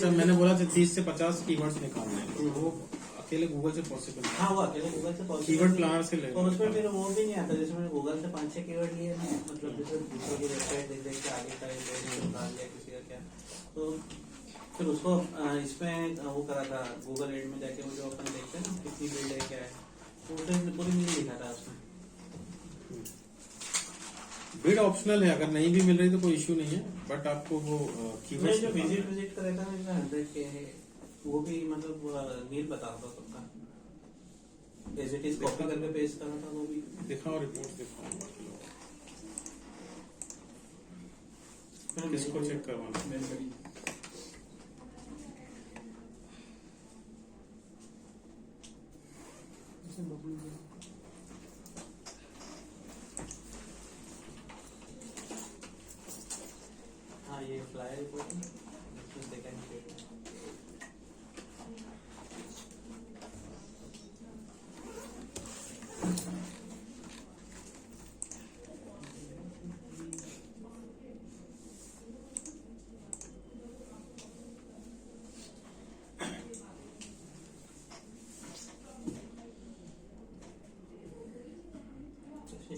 जैसा मैंने बोला था 30 से 50 कीवर्ड्स निकालने हैं, तो वो अकेले गूगल से पॉसिबल है। हाँ वो अकेले गूगल से पॉसिबल कीवर्ड प्लानर से ले तो उसमें फिर वो भी नहीं आता। जैसे मैंने गूगल से 5-6 कीवर्ड लिए ना, मतलब जैसे दूसरों की वेबसाइट देख देख के आगे का निकाल लिया किसी का क्या, तो फिर उसको इसमें वो करा था गूगल एड में जाके, वो जो अपन देखते हैं ना कितनी बिल्ड है क्या है, तो उसने पूरी नहीं लिखा था उसमें। बिड ऑप्शनल है, अगर नहीं भी मिल रही तो कोई इश्यू नहीं है, बट आपको वो मैं कीवर्ड्स जो विजिट कर रहा था ना 100 के है, वो भी मतलब नील बता रहा था सबका, एज इट इज कॉपी करके पेस्ट करा था वो भी। दिखाओ, रिपोर्ट दिखाओ, किसको चेक करवाना? हाँ ये फ्लायर रिपोर्ट है, सेकंड पेज।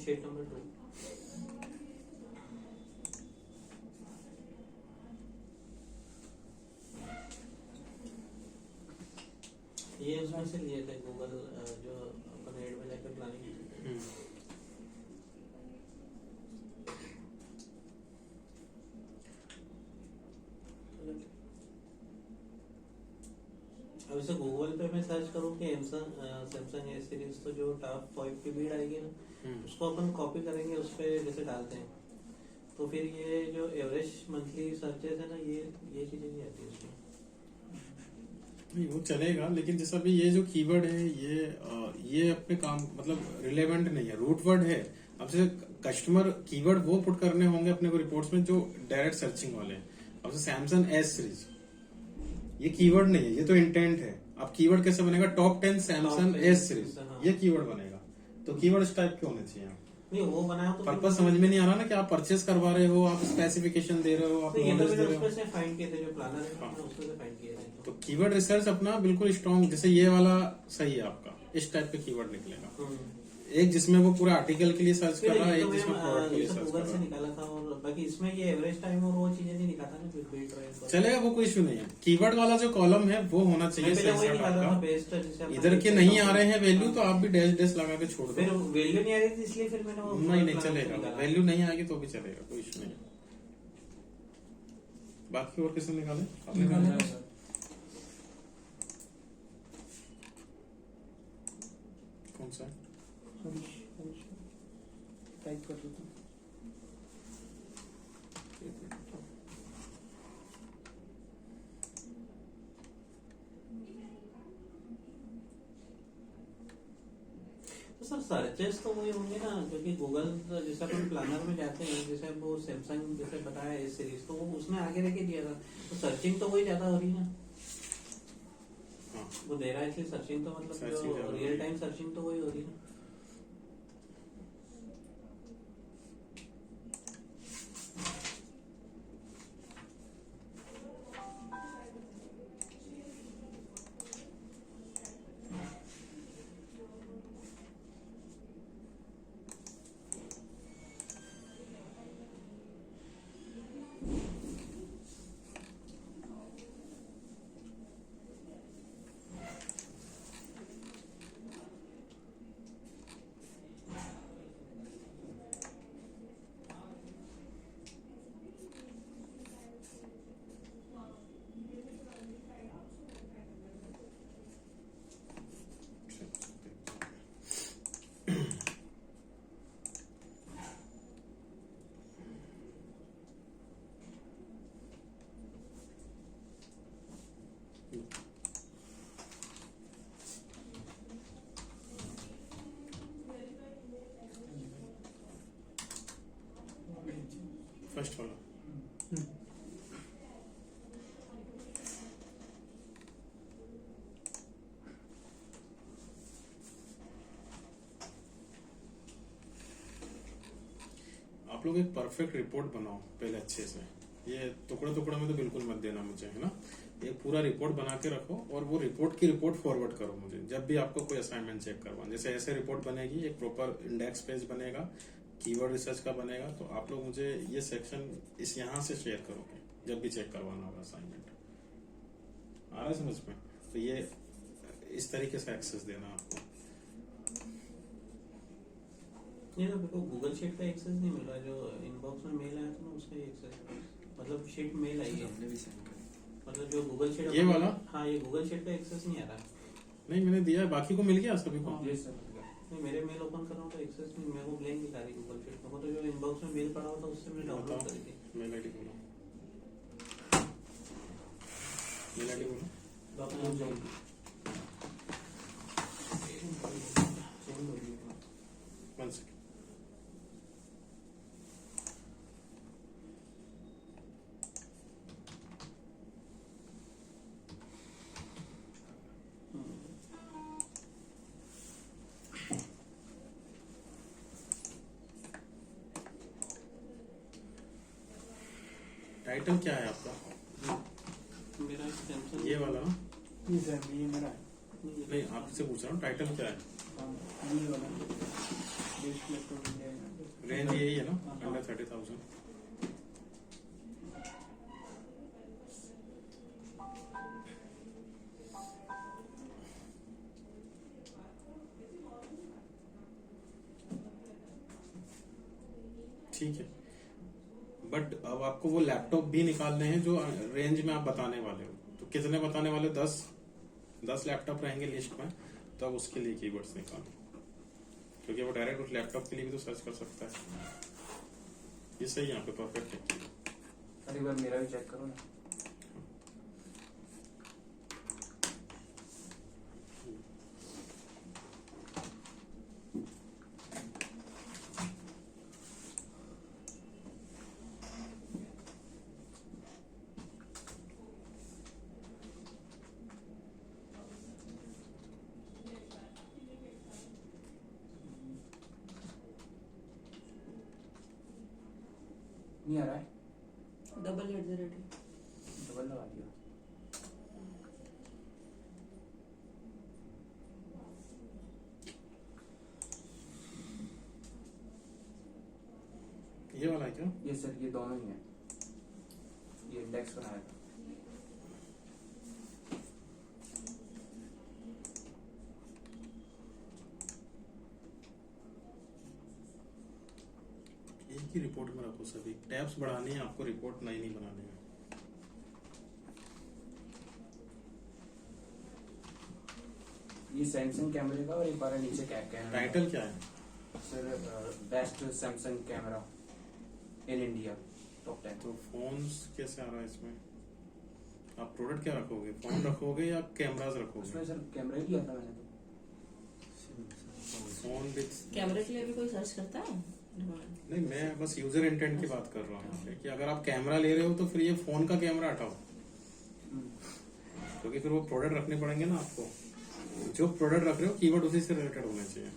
Sheet number 2। ये उसमें से लिए थे गूगल जो अपन एड में जाकर प्लानिंग की थी। अब इसे गूगल पे मैं सर्च करूँ कि सैमसंग ए सीरीज, तो जो टॉप 5 की भीड़ आएगी ना, उसको अपन कॉपी करेंगे उस पे जैसे डालते हैं, तो फिर ये जो एवरेज मंथली सर्चेस है ना, ये चीजें नहीं आती उसमें। नहीं वो चलेगा, लेकिन जैसा भी ये जो कीवर्ड है ये अपने काम मतलब रिलेवेंट नहीं है, रूट वर्ड है। अब जैसे कस्टमर कीवर्ड वो पुट करने होंगे अपने को रिपोर्ट्स में जो डायरेक्ट सर्चिंग वाले हैं। अब जैसे सैमसंग एस सीरीज, ये कीवर्ड नहीं है, ये तो इंटेंट है। अब कीवर्ड कैसे बनेगा? टॉप 10 सैमसंग एस सीरीज, ये कीवर्ड बनेगा। तो कीवर्ड इस टाइप के होने चाहिए। नहीं वो बनाया तो पर्पस समझ में नहीं आ रहा ना कि आप परचेस करवा रहे हो, आप स्पेसिफिकेशन दे रहे हो, आप ये तो नॉलेज दे मैंने रहे हो। उसमें से फाइंड किए थे, जो प्लानर है मैंने उसमें से फाइंड किए थे। तो कीवर्ड रिसर्च अपना बिल्कुल स्ट्रॉन्ग, जैसे ये वाला सही है आपका, इस टाइप के कीवर्ड निकलेगा। एक जिसमें वो पूरा आर्टिकल के लिए सर्च कर रहा है, एक जिसमें प्रोडक्ट के लिए सर्च कर गूगल से रहा है। निकाला था, और बाकी इसमें ये एवरेज टाइम और वो चीजें नहीं निकाला ना, फिर बिल्ड रहे चलेगा, वो कोई इशू नहीं है। कीवर्ड वाला जो कॉलम है वो होना चाहिए सेंसर का। इधर के नहीं आ रहे हैं वैल्यू, तो आप भी डैश डैश लगा के छोड़ दो। फिर वैल्यू नहीं आ रही थी इसलिए फिर मैंने वो नहीं चलेगा, वैल्यू नहीं आएगी तो भी चलेगा, कोई इशू नहीं है। बाकी और किसने निकाले? आपने निकाले? कौन सा? टाइप कर देता हूँ। तो सर सर्चेस तो वही होंगे ना, क्योंकि गूगल जैसे अपन प्लानर में जाते हैं, जैसे वो सैमसंग जैसे बताया ए सीरीज, तो वो उसने आगे रह के दिया था, तो सर्चिंग तो वही ज्यादा हो रही है ना। वो दे रहा है इसलिए सर्चिंग तो मतलब जो रियल टाइम सर्चिंग तो वही हो रही है ना। फर्स्ट वाला आप लोग एक परफेक्ट रिपोर्ट बनाओ पहले अच्छे से। ये टुकड़े टुकड़े में तो बिल्कुल मत देना मुझे, है ना। ये पूरा रिपोर्ट बना के रखो और वो रिपोर्ट की रिपोर्ट फॉरवर्ड करो मुझे जब भी आपको कोई असाइनमेंट चेक करवाना। जैसे ऐसे रिपोर्ट बनेगी, एक प्रॉपर इंडेक्स पेज बनेगा, कीवर्ड रिसर्च का बनेगा, तो आप लोग मुझे ये सेक्शन इस यहाँ से शेयर करोगे जब भी चेक करवाना होगा असाइनमेंट। आ रहा है समझ में? तो ये इस तरीके से एक्सेस देना आपको। नहीं तो मेरे को गूगल शीट का एक्सेस नहीं मिल रहा, जो इनबॉक्स में मेल आया था ना उसका एक्सेस, मतलब शीट मेल आई है, मतलब जो गूगल शीट ये वाला? हाँ ये गूगल शीट का एक्सेस नहीं आ रहा। नहीं मैंने दिया है, बाकी को मिल गया सभी को। नहीं मेरे मेल ओपन कर रहा हूँ तो एक्सेस नहीं, मेरे को ब्लैंक दिखा रही गूगल शीट। मेरे को तो जो इनबॉक्स में मेल पड़ा हुआ था उससे मैंने डाउनलोड करी थी। मेल आईडी बोलो, मेल आईडी बोलो। One second. टाइटल क्या है आपका? मेरा सैमसंग ये वाला ना? ये मेरा है। नहीं आपसे पूछ रहा हूँ टाइटल क्या है? ये वाला बेस्ट लैपटॉप इंडिया है। रेंज यही है ना, हाँ। अंडर 30,000। ठीक है, बट अब आपको वो लैपटॉप भी निकालने हैं जो रेंज में आप बताने वाले हो। तो कितने बताने वाले हो? 10 लैपटॉप रहेंगे लिस्ट में, तो अब उसके लिए कीवर्ड्स निकालो, क्योंकि वो डायरेक्ट उस लैपटॉप के लिए भी तो सर्च कर सकता है। ये सही यहाँ पे परफेक्ट है। अरे बार मेरा भी चेक करो ना। नहीं आ रहा है, डबल डबल लगा दिया। ये वाला है क्या? ये सर ये दोनों ही है, ये इंडेक्स बनाया था। एक ही रिपोर्ट में रखो सभी। टैब्स बढ़ानी है आपको, रिपोर्ट नई नहीं बनानी है। ये सैमसंग कैमरे का और एक बार नीचे कैमरा। टाइटल क्या है? Sir best Samsung camera in India top 10। तो फोन्स कैसे आ रहा है इसमें? आप प्रोडक्ट क्या रखोगे? फोन रखोगे या कैमरास उसमें रखोगे? सर कैमरा ही लिया था मैंने तो। फोन विथ, कैमरे के लिए भी कोई सर्च करता है? नहीं मैं बस यूजर इंटेंट की बात कर रहा हूँ कि अगर आप कैमरा ले रहे हो तो फिर ये फोन का कैमरा हटाओ, क्योंकि फिर वो प्रोडक्ट रखने पड़ेंगे ना आपको। जो प्रोडक्ट रख रहे हो कीवर्ड उसी से रिलेटेड होने चाहिए।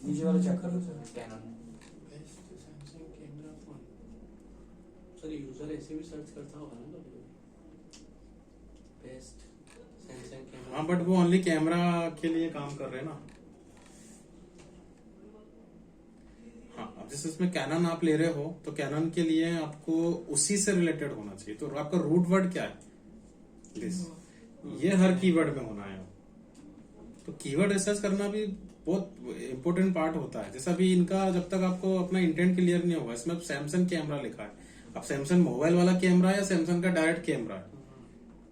नीचे वाला चेक करो सर, कैनन। सर यूजर ऐसे भी सर्च करता होगा ना बेस्ट सैमसंग कैमरा। हाँ बट वो ओनली कैमरा के लिए काम कर रहे हैं ना। हाँ अब जैसे इसमें कैनन आप ले रहे हो तो कैनन के लिए आपको उसी से रिलेटेड होना चाहिए। तो आपका रूट वर्ड क्या है? दिस, ये हर कीवर्ड में होना है। तो कीवर्ड रिसर्च करना भी बहुत इंपॉर्टेंट पार्ट होता है। जैसा भी इनका जब तक आपको अपना इंटेंट क्लियर नहीं होगा, इसमें सैमसंग कैमरा लिखा है, अब सैमसंग मोबाइल वाला कैमरा है या सैमसंग का डायरेक्ट कैमरा है?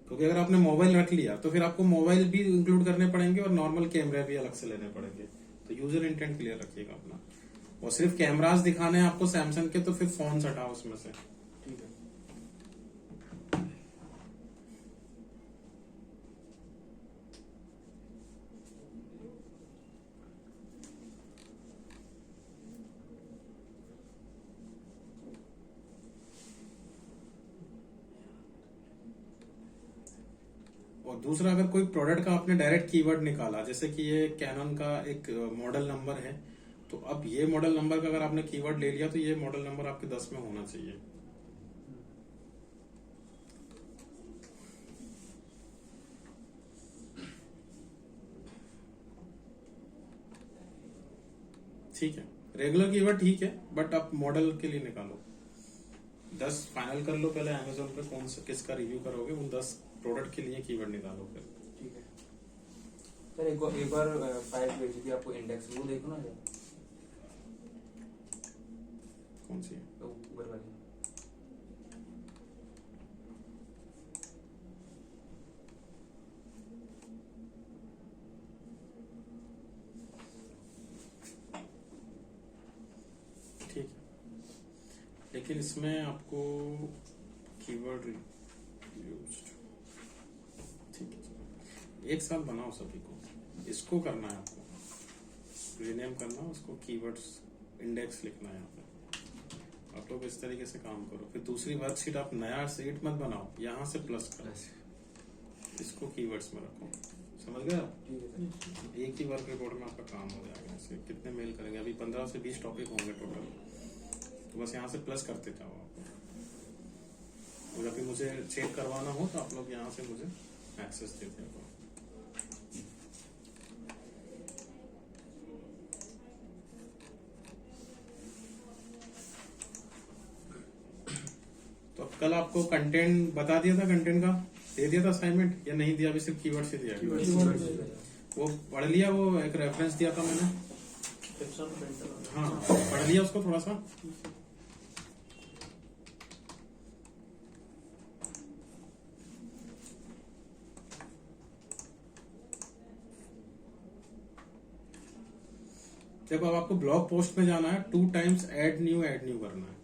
क्योंकि अगर आपने मोबाइल रख लिया तो फिर आपको मोबाइल भी इंक्लूड करने पड़ेंगे और नॉर्मल कैमरा भी अलग से लेने पड़ेंगे। तो यूजर इंटेंट क्लियर रखिएगा अपना। और सिर्फ कैमरास दिखाने हैं आपको सैमसंग के, तो फिर फोन हटाओ उसमें से। ठीक है। और दूसरा, अगर कोई प्रोडक्ट का आपने डायरेक्ट कीवर्ड निकाला, जैसे कि ये कैनन का एक मॉडल नंबर है, तो अब ये मॉडल नंबर का अगर आपने कीवर्ड ले लिया तो ये मॉडल नंबर आपके 10 में होना चाहिए। ठीक है, रेगुलर कीवर्ड ठीक है, बट आप मॉडल के लिए निकालो। 10 फाइनल कर लो पहले अमेजोन पे कौन सा किसका रिव्यू करोगे, उन 10 प्रोडक्ट के लिए कीवर्ड निकालो फिर। ठीक है सर, एक बार फाइल भेजी थी आपको इंडेक्स, वो देखो ना जरा, कौन सी है? तो ऊपर वाली। ठीक है, लेकिन इसमें आपको कीवर्ड यूज्ड, ठीक है, एक साथ बनाओ सभी को, इसको करना है आपको रीनेम करना, उसको कीवर्ड्स इंडेक्स लिखना है यहाँ पे। आप लोग इस तरीके से काम करो। फिर दूसरी वर्कशीट आप नया सीट मत बनाओ, यहाँ से प्लस करो, इसको कीवर्ड्स में रखो, समझ गए आप? ठीक है सर। एक ही वर्क रिपोर्ट में आपका काम हो जाएगा। इससे कितने मेल करेंगे, अभी 15 से 20 टॉपिक होंगे टोटल, तो बस यहाँ से प्लस करते जाओ आप। और अभी मुझे चेक करवाना हो तो आप लोग यहाँ से मुझे एक्सेस देते हो। तो कल आपको कंटेंट बता दिया था, कंटेंट का दे दिया था असाइनमेंट या नहीं दिया? अभी सिर्फ कीवर्ड से दिया। वो पढ़ लिया, वो एक रेफरेंस दिया था मैंने, हाँ पढ़ लिया उसको थोड़ा सा। देखो अब आपको ब्लॉग पोस्ट में जाना है, 2 टाइम्स ऐड न्यू करना है।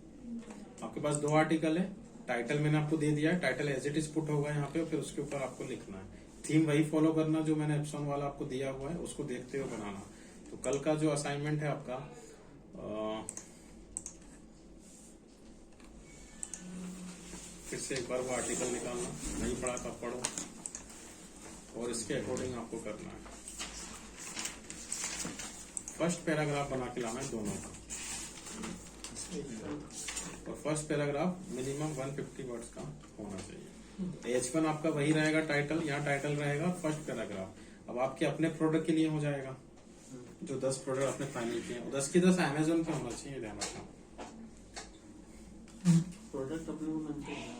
आपके पास 2 आर्टिकल है, टाइटल मैंने आपको दे दिया है, title as it is put होगा यहाँ पे, फिर उसके ऊपर आपको लिखना है। थीम वही फॉलो करना जो मैंने एप्सॉन वाला आपको दिया हुआ है, उसको देखते हुए बनाना। तो कल का जो असाइनमेंट है आपका, फिर से एक बार वो आर्टिकल निकालना, नहीं पढ़ा तो पढ़ो, और इसके अकॉर्डिंग आपको करना है। फर्स्ट पैराग्राफ बना के लाना है दोनों का, और फर्स्ट पैराग्राफ मिनिमम 150 वर्ड्स का होना चाहिए। H1 आपका वही रहेगा टाइटल, यहाँ टाइटल रहेगा, फर्स्ट पैराग्राफ अब आपके अपने प्रोडक्ट के लिए हो जाएगा। जो 10 प्रोडक्ट आपने फाइनल किए हैं, 10 की 10 अमेजोन पे होना चाहिए, ध्यान रखना। प्रोडक्ट अपने को बनते हैं,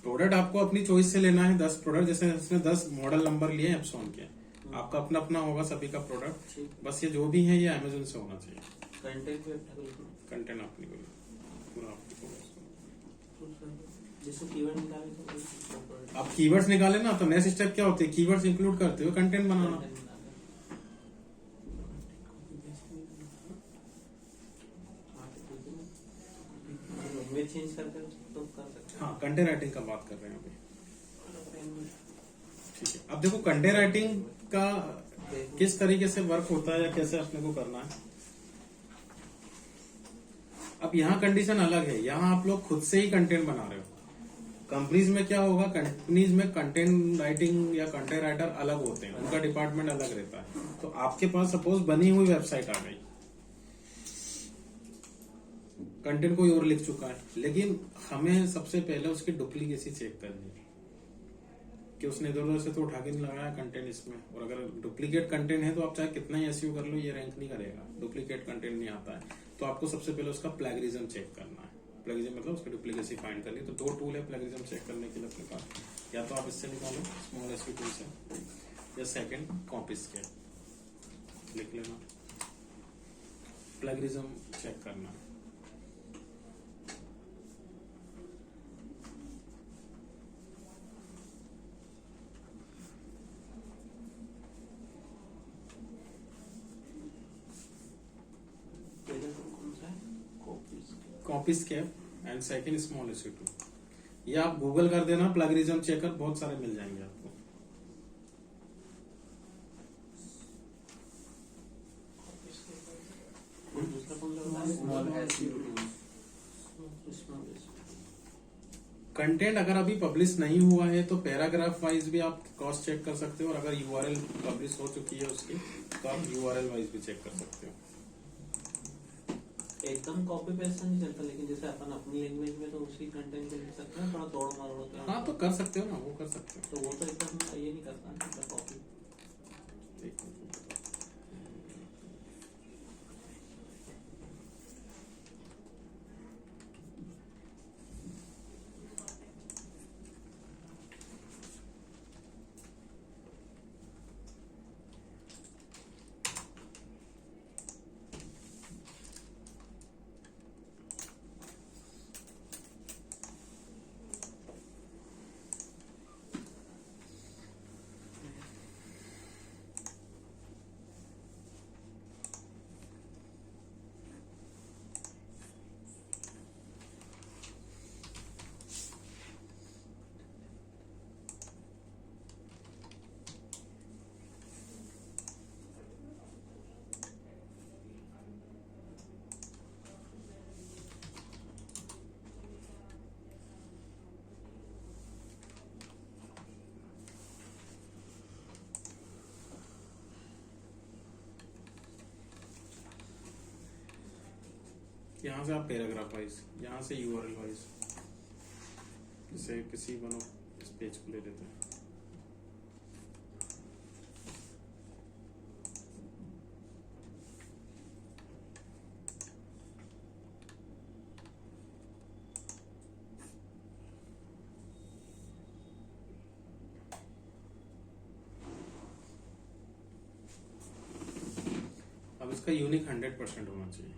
प्रोडक्ट आपको अपनी चॉइस से लेना है। 10 प्रोडक्ट, जैसे इसमें 10 मॉडल नंबर लिए एप्सॉन के, आपका अपना अपना होगा सभी का प्रोडक्ट, बस ये जो भी है ये अमेजोन से होना चाहिए। कंटेंट भी अपने को कंटेंट अपनी को पूरा आपको। जैसे कीवर्ड निकाले तो आप कीवर्ड्स निकाले ना, तो नेक्स्ट स्टेप क्या होते हैं, कीवर्ड्स इंक्लूड करते हो कंटेंट बनाना। चेंज करके तो कर सकते हैं। हाँ, कंटेंट राइटिंग का बात कर रहे हैं अभी, ठीक है। अब देखो कंटेंट राइटिंग का किस तरीके से वर्क होता है या कैसे अपने को करना है। अब यहाँ कंडीशन अलग है, यहाँ आप लोग खुद से ही कंटेंट बना रहे हो। कंपनीज में क्या होगा, कंपनीज में कंटेंट राइटिंग या कंटेंट राइटर अलग होते हैं, उनका डिपार्टमेंट अलग रहता है। तो आपके पास सपोज बनी हुई वेबसाइट आ गई, कंटेंट कोई और लिख चुका है, लेकिन हमें सबसे पहले उसकी डुप्लीकेसी चेक करनी है कि उसने इधर उधर से तो उठा के नहीं लगाया कंटेंट इसमें। और अगर डुप्लीकेट कंटेंट है तो आप चाहे कितना ही एसईओ कर लो, ये रैंक नहीं करेगा, डुप्लीकेट कंटेंट नहीं आता है। तो आपको सबसे पहले उसका प्लेगरिज्म चेक करना है। प्लेगरिज्म मतलब उसकी डुप्लीकेसी फाइंड करनी है। तो 2 टूल है प्लेगरिज्म चेक करने के लिए अपने पास, या तो आप इससे निकालो स्मॉल एसईओ टूल से, या सेकंड कॉपीस्केप लिख लेना, प्लेगरिज्म चेक करना है। Copyscape and second small SEO tool. ये आप गूगल कर देना प्लेगरिज्म चेकर, बहुत सारे मिल जाएंगे आपको। कंटेंट अगर अभी पब्लिश नहीं हुआ है तो पैराग्राफ वाइज भी आप क्रॉस चेक कर सकते हो, और अगर यूआरएल पब्लिश हो चुकी है उसकी तो आप यूआरएल वाइज भी चेक कर सकते हो। एकदम कॉपी पेस्ट नहीं चलता, लेकिन जैसे अपन अपनी लैंग्वेज में तो उसी कंटेंट को लिख सकते हैं, थोड़ा तोड़ मरोड़ के। हाँ तो कर सकते हो ना, वो कर सकते हो। तो वो तो एकदम ये नहीं करता ना कॉपी। यहाँ से आप पैराग्राफ वाइज, यहाँ से यूआरएल वाइज, जैसे किसी बनो इस पेज को ले लेते हैं। अब इसका यूनिक 100% होना चाहिए।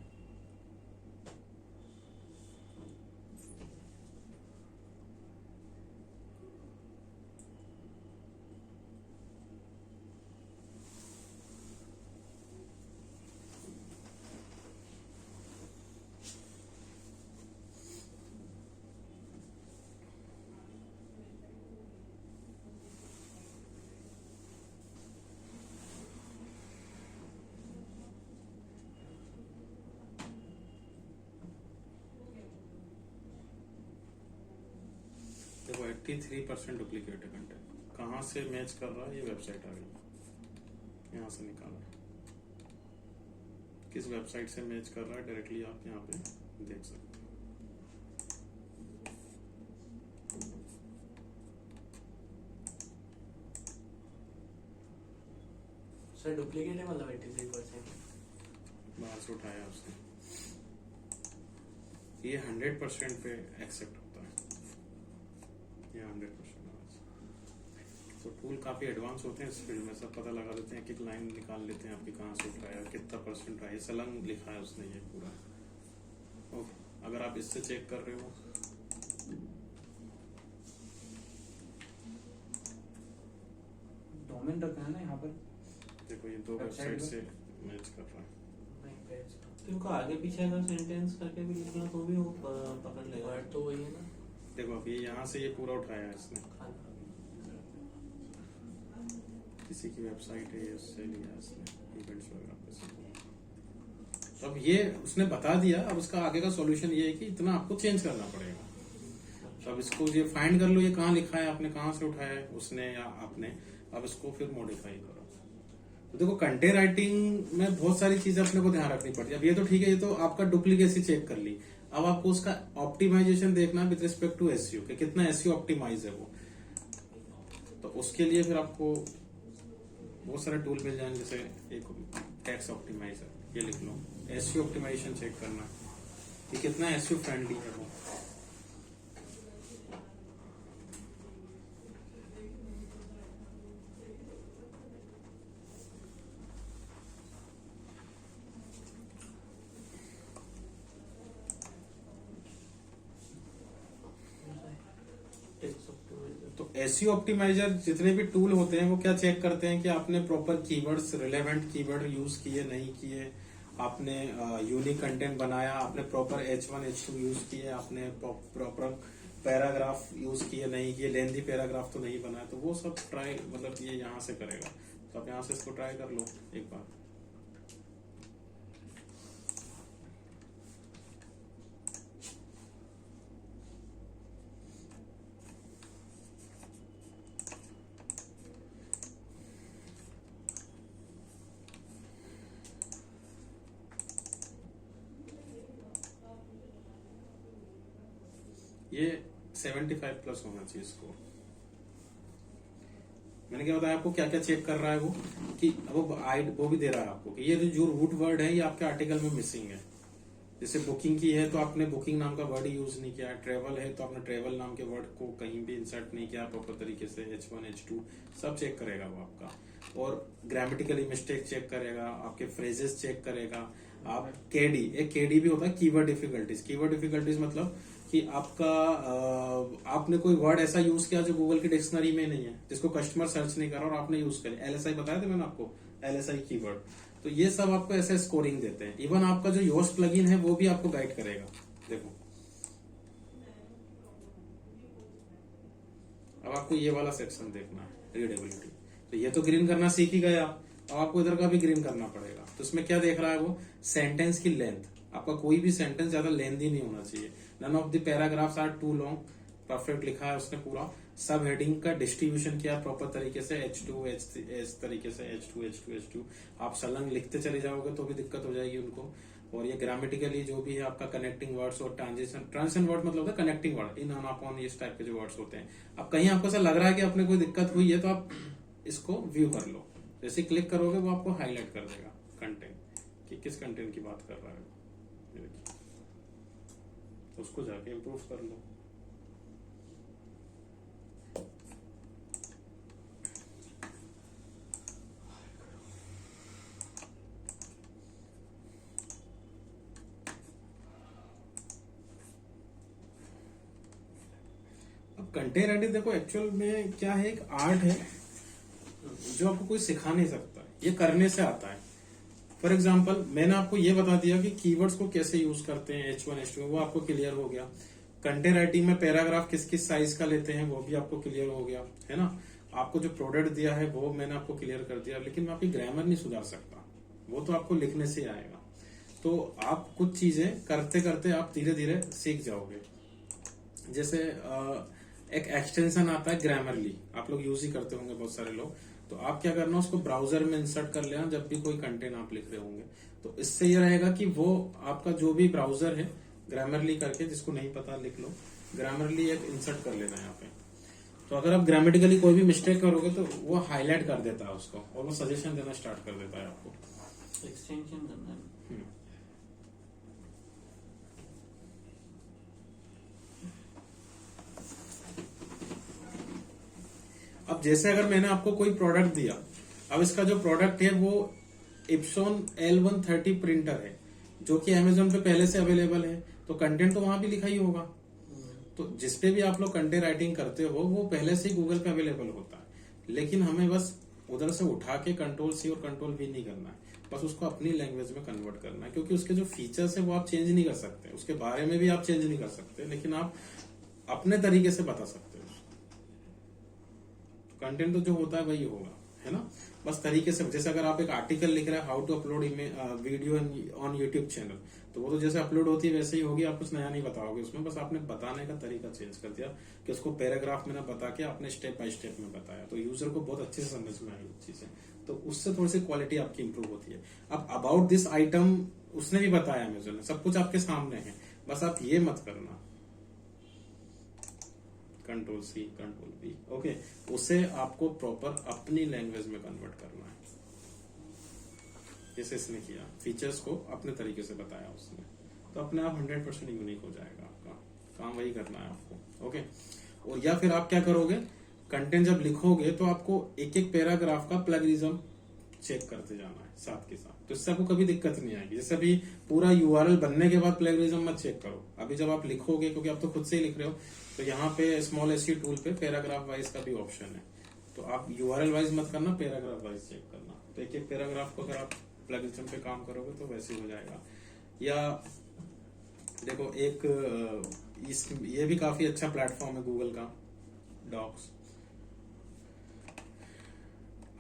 देखो 83% डुप्लीकेट है कंटेंट। कहाँ से मैच कर रहा है, ये वेबसाइट आ गई, यहाँ से निकाला। किस वेबसाइट से मैच कर रहा है डायरेक्टली आप यहाँ पे देख सकते हैं। सर डुप्लीकेट है मतलब 83%? बाहर से उठाया उसने। ये 100% पे एक्सेप्ट होता है, ये 100%। तो टूल काफी एडवांस होते हैं इस फील्ड में, सब पता लगा देते हैं, एक लाइन निकाल लेते हैं आपकी कहाँ से उठाया, कितना परसेंट आया, सलंग लिखा है उसने ये पूरा। ओके, अगर आप इससे चेक कर रहे हो, डोमेन रखा है ना यहाँ पर, देखो ये दो वेबसाइट से मैच कर रहा है। तो उनको आगे पीछे अगर सेंटेंस करके भी लिखना तो भी वो पकड़ लेगा। वर्ड तो वही है ना। देखो अब ये यहाँ से ये पूरा उठाया है इसने, किसी की वेबसाइट है ये, उससे लिया इसने इवेंट्स वगैरह पे से। तो अब ये उसने बता दिया, अब उसका आगे का सॉल्यूशन ये है कि इतना आपको चेंज करना पड़ेगा। तो अब इसको ये फाइंड कर लो, ये कहाँ लिखा है, आपने कहाँ से उठाया है, उसने या आपने। अब इसको फिर मॉडिफाई करो। तो देखो कंटेंट राइटिंग में बहुत सारी चीजें अपने को ध्यान रखनी पड़ती है। अब ये तो ठीक है, ये तो आपका डुप्लीकेसी चेक कर ली। अब आपको उसका ऑप्टिमाइजेशन देखना है विद रिस्पेक्ट टू एसईओ, कि कितना एसईओ ऑप्टिमाइज है वो। तो उसके लिए फिर आपको बहुत सारे टूल मिल जाएंगे, जैसे एक टैक्स ऑप्टिमाइजर, ये लिख लो। एसईओ ऑप्टिमाइजेशन चेक करना कि कितना एसईओ फ्रेंडली है वो। तो एसईओ ऑप्टिमाइजर जितने भी टूल होते हैं वो क्या चेक करते हैं कि आपने proper keywords, relevant keyword use किए नहीं किए, आपने यूनिक कंटेंट बनाया, आपने प्रॉपर H1 H2 यूज किए, आपने प्रॉपर पैराग्राफ यूज किए नहीं किए, लेंथी पैराग्राफ तो नहीं बनाया। तो वो सब ट्राई, मतलब ये यहाँ से करेगा। तो आप यहाँ से इसको ट्राई कर लो एक बार। ये 75 प्लस होना चाहिए स्कोर। मैंने क्या बताया आपको, क्या क्या चेक कर रहा है वो, कि वो भी दे रहा है आपको कि ये जो रूट वर्ड है ये आपके आर्टिकल में मिसिंग है। जैसे बुकिंग की है तो आपने बुकिंग नाम का वर्ड यूज नहीं किया, ट्रेवल है तो आपने ट्रेवल नाम के वर्ड को कहीं भी इंसर्ट नहीं किया प्रॉपर तरीके से। H1 H2 सब चेक करेगा वो आपका, और ग्रामेटिकली मिस्टेक चेक करेगा, आपके फ्रेजेस चेक करेगा। आप केडी भी होता है, कीवर्ड डिफिकल्टीज। कीवर्ड डिफिकल्टीज मतलब कि आपका आपने कोई वर्ड ऐसा यूज किया जो गूगल की डिक्शनरी में नहीं है, जिसको कस्टमर सर्च नहीं कर रहा और आपने यूज किया। LSI बताया था मैंने आपको, LSI कीवर्ड। तो ये सब आपको ऐसे स्कोरिंग देते हैं। इवन आपका जो योस्ट प्लगइन है वो भी आपको गाइड करेगा। देखो अब आपको ये वाला सेक्शन देखना है, रीडेबिलिटी। तो ये तो ग्रीन करना सीख ही गए आप, अब आपको इधर का भी ग्रीन करना पड़ेगा। तो इसमें क्या देख रहा है वो, सेंटेंस की लेंथ। आपका कोई भी सेंटेंस ज्यादा लेंथी नहीं होना चाहिए। None of the paragraphs are too long, perfect लिखा है उसने पूरा। सब हेडिंग का डिस्ट्रीब्यूशन किया प्रॉपर तरीके से, H2 H3 इस तरीके से H2 H2 H2। आप सलंग लिखते चले जाओगे तो भी दिक्कत हो जाएगी उनको। और ये ग्रामेटिकली जो भी है आपका कनेक्टिंग वर्ड्स और ट्रांजिशन वर्ड मतलब होता है connecting word, in on upon, इस टाइप के जो वर्ड्स होते हैं। अब कहीं आपको ऐसा लग रहा है कि अपने कोई दिक्कत हुई है तो आप इसको व्यू कर लो, जैसे क्लिक करोगे वो आपको हाईलाइट कर देगा कंटेंट कि किस कंटेंट की बात कर रहा है, ये देखिए, तो उसको जाके इम्प्रूव कर लो। कंटेंट राइटिंग देखो एक्चुअल में क्या है, एक आर्ट है जो आपको कोई सिखा नहीं सकता, ये करने से आता है। फॉर एग्जाम्पल मैंने आपको ये बता दिया कि कीवर्ड्स को कैसे यूज करते हैं, H1 H2, वो आपको क्लियर हो गया। कंटेंट राइटिंग में पैराग्राफ किस किस साइज का लेते हैं वो भी आपको क्लियर हो गया, है ना। आपको जो प्रोडक्ट दिया है वो मैंने आपको क्लियर कर दिया, लेकिन मैं आपकी ग्रामर नहीं सुधार सकता, वो तो आपको लिखने से आएगा। तो आप कुछ चीजें करते करते आप धीरे धीरे सीख जाओगे। जैसे एक एक्सटेंशन आता है ग्रामरली, आप लोग यूज ही करते होंगे बहुत सारे लोग, तो आप क्या करना, उसको ब्राउजर में इंसर्ट कर लेना जब भी कोई कंटेंट आप लिख रहे होंगे। तो इससे ये रहेगा कि वो आपका जो भी ब्राउजर है ग्रामरली करके, जिसको नहीं पता लिख लो, ग्रामरली एक इंसर्ट कर लेना यहाँ पे। तो अगर आप ग्रामेटिकली कोई भी मिस्टेक करोगे तो वो हाईलाइट कर देता है उसको, और वो सजेशन देना स्टार्ट कर देता है आपको। एक्सटेंशन करना है। अब जैसे अगर मैंने आपको कोई प्रोडक्ट दिया, अब इसका जो प्रोडक्ट है वो इप्सॉन L130 प्रिंटर है, जो कि अमेजोन पे पहले से अवेलेबल है, तो कंटेंट तो वहां भी लिखा ही होगा। तो जिसपे भी आप लोग कंटेंट राइटिंग करते हो वो पहले से ही गूगल पे अवेलेबल होता है, लेकिन हमें बस उधर से उठा के Ctrl+C और Ctrl+V नहीं करना है, बस उसको अपनी लैंग्वेज में कन्वर्ट करना है, क्योंकि उसके जो फीचर्स है वो आप चेंज नहीं कर सकते, उसके बारे में भी आप चेंज नहीं कर सकते, लेकिन आप अपने तरीके से बता सकते हो। कंटेंट तो जो होता है वही होगा, है ना, बस तरीके से। जैसे अगर आप एक आर्टिकल लिख रहे हैं, how to upload video on YouTube channel, तो वो तो जैसे अपलोड होती है वैसे ही होगी, आप कुछ नया नहीं बताओगे उसमें, बस आपने बताने का तरीका चेंज कर दिया कि उसको पैराग्राफ में ना बता के आपने स्टेप बाय स्टेप में बताया, तो यूजर को बहुत अच्छे से समझ में आई चीजें, तो उससे थोड़ी सी क्वालिटी आपकी इंप्रूव होती है। अब अबाउट दिस आइटम उसने भी बताया, अमेजोन ने, सब कुछ आपके सामने है, बस आप ये मत करना Ctrl+C Ctrl+V, ओके, उसे आपको प्रॉपर अपनी लैंग्वेज में कन्वर्ट करना है, जैसे इसने किया, फीचर्स को अपने तरीके से बताया उसने, तो अपने आप 100% यूनिक हो जाएगा, आपका काम वही करना है आपको, ओके। और या फिर आप क्या करोगे, कंटेंट जब लिखोगे तो आपको एक एक पैराग्राफ का प्लेगरिज्म चेक करते जाना है साथ के साथ, तो इससे आपको कभी दिक्कत नहीं आएगी। जैसे अभी पूरा यूआरएल बनने के बाद प्लेगरिज्म मत चेक करो, अभी जब आप लिखोगे, क्योंकि आप तो खुद से ही लिख रहे हो, तो यहाँ पे स्मॉल एसई टूल पे पैराग्राफ वाइज का भी ऑप्शन है, तो आप यूआरएल वाइज मत करना, पैराग्राफ वाइज चेक करना, तो एक एक पैराग्राफ को अगर आप प्लेगरिज्म पे काम करोगे तो वैसे हो जाएगा। या देखो एक ये भी काफी अच्छा प्लेटफॉर्म है गूगल का, डॉक्स,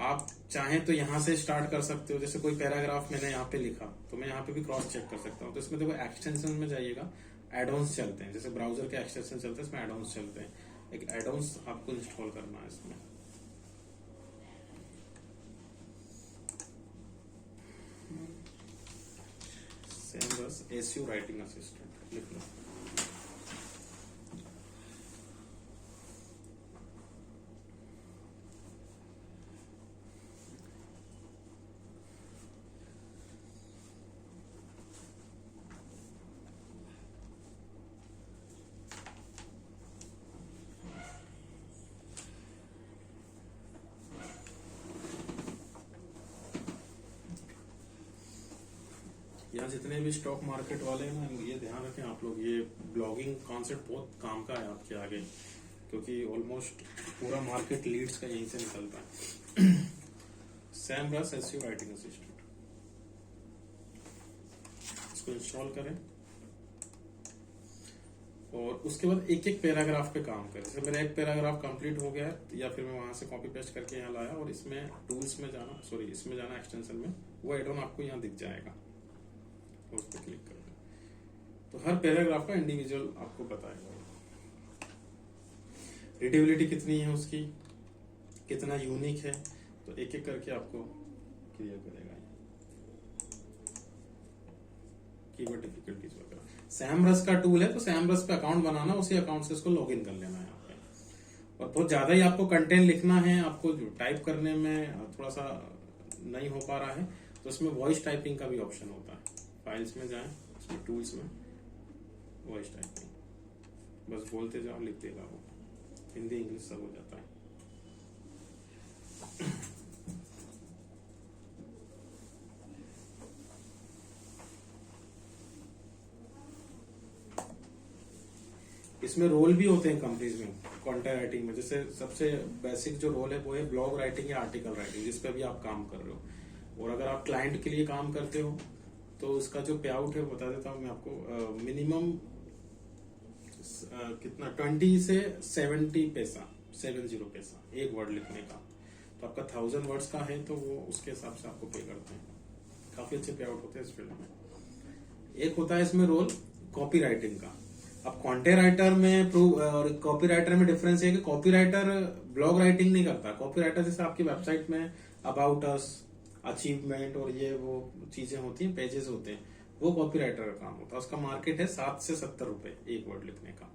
आप चाहें तो यहाँ से स्टार्ट कर सकते हो। जैसे कोई पैराग्राफ मैंने यहाँ पे लिखा तो मैं यहाँ पे भी क्रॉस चेक कर सकता हूँ, तो इसमें देखो एक्सटेंशन में जाइएगा, एडॉन्स चलते हैं, जैसे ब्राउजर के एक्सटेंशन चलते हैं, इसमें एडॉन्स चलते हैं, एक एडॉन्स आपको इंस्टॉल करना है इसमें। सेम बस एसयू राइटिंग असिस्टेंट लिख लो। यहाँ जितने भी स्टॉक मार्केट वाले हैं ना, ये ध्यान रखें आप लोग, ये ब्लॉगिंग कॉन्सेप्ट बहुत काम का है आपके आगे, क्योंकि ऑलमोस्ट पूरा मार्केट लीड्स का यहीं से निकलता है। सैमरस एसईओ राइटिंग असिस्टेंट, इसको इंस्टॉल करें और उसके बाद एक एक पैराग्राफ पे काम करें। जैसे मेरा एक पैराग्राफ कंप्लीट हो गया है, या फिर मैं वहां से कॉपी पेस्ट करके यहाँ लाया और इसमें टूल्स में जाना, इसमें जाना एक्सटेंशन में, वो एड ऑन आपको यहाँ दिख जाएगा, उस पर क्लिक कर दो, तो हर पैराग्राफ का इंडिविजुअल आपको बताएगा, रीडेबिलिटी कितनी है उसकी, कितना यूनिक है, तो एक एक करके आपको क्लियर करेगा। कीवर्ड डिफिकल्टीज वगैरह। सैमरस का टूल है, तो सैमरस पे अकाउंट बनाना, उसी अकाउंट से इसको लॉगिन कर लेना है यहाँ पे। और बहुत ज्यादा ही आपको कंटेंट लिखना है, आपको टाइप करने में थोड़ा सा नहीं हो पा रहा है, तो इसमें वॉइस टाइपिंग का भी ऑप्शन होता है। फाइल्स में जाएं, इसमें टूल्स में वॉइस टाइपिंग, बस बोलते जाओ, लिख देगा वो, हिंदी इंग्लिश सब हो जाता है। इसमें रोल भी होते हैं कंपनीज में कंटेंट राइटिंग में। जैसे सबसे बेसिक जो रोल है वो है ब्लॉग राइटिंग या आर्टिकल राइटिंग, जिस पे भी आप काम कर रहे हो। और अगर आप क्लाइंट के लिए काम करते हो तो इसका जो पे आउट है बता देता हूँ मैं आपको। मिनिमम कितना 20 से 70 पैसा, 70 पैसा एक वर्ड लिखने का। तो आपका 1000 वर्ड्स का है तो वो उसके हिसाब से आपको पे करते हैं। काफी अच्छे पे आउट होते हैं इस फील्ड में। एक होता है इसमें रोल कॉपी राइटिंग का। अब कंटेंट राइटर में और कॉपी राइटर में डिफरेंस है कि कॉपी राइटर ब्लॉग राइटिंग नहीं करता। कॉपी राइटर जैसे आपकी वेबसाइट में अबाउट अस, अचीवमेंट और ये वो चीजें होती हैं, पेजेस होते हैं, वो कॉपी राइटर का काम होता है। उसका मार्केट है 7 से 70 रुपए एक वर्ड लिखने का।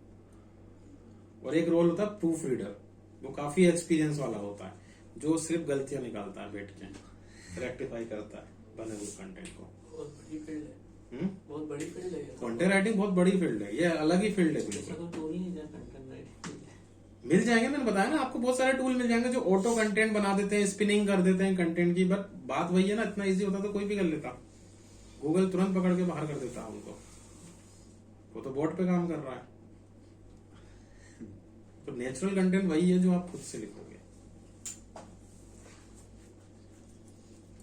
और एक रोल होता है प्रूफ रीडर, वो काफी एक्सपीरियंस वाला होता है, जो सिर्फ गलतियां निकालता है, बैठ के रेक्टिफाई करता है बने हुए कंटेंट को। बहुत बड़ी फील्ड है। बहुत बड़ी फील्ड है ये। कंटेंट राइटिंग बहुत बड़ी फील्ड है, ये अलग ही फील्ड है ऐसा बिल्कुल। कोई टूल ही नहीं है कंटेंट राइटिंग। मिल जाएंगे, मैंने बताया ना आपको, बहुत सारे टूल मिल जाएंगे जो ऑटो कंटेंट बना देते हैं, स्पिनिंग कर देते हैं कंटेंट की। बट बात वही है ना, इतना इजी होता तो कोई भी कर लेता, गूगल तुरंत पकड़ के बाहर कर देता उनको। वो तो बोर्ड पे काम कर रहा है। तो नेचुरल कंटेंट वही है जो आप खुद से लिखोगे।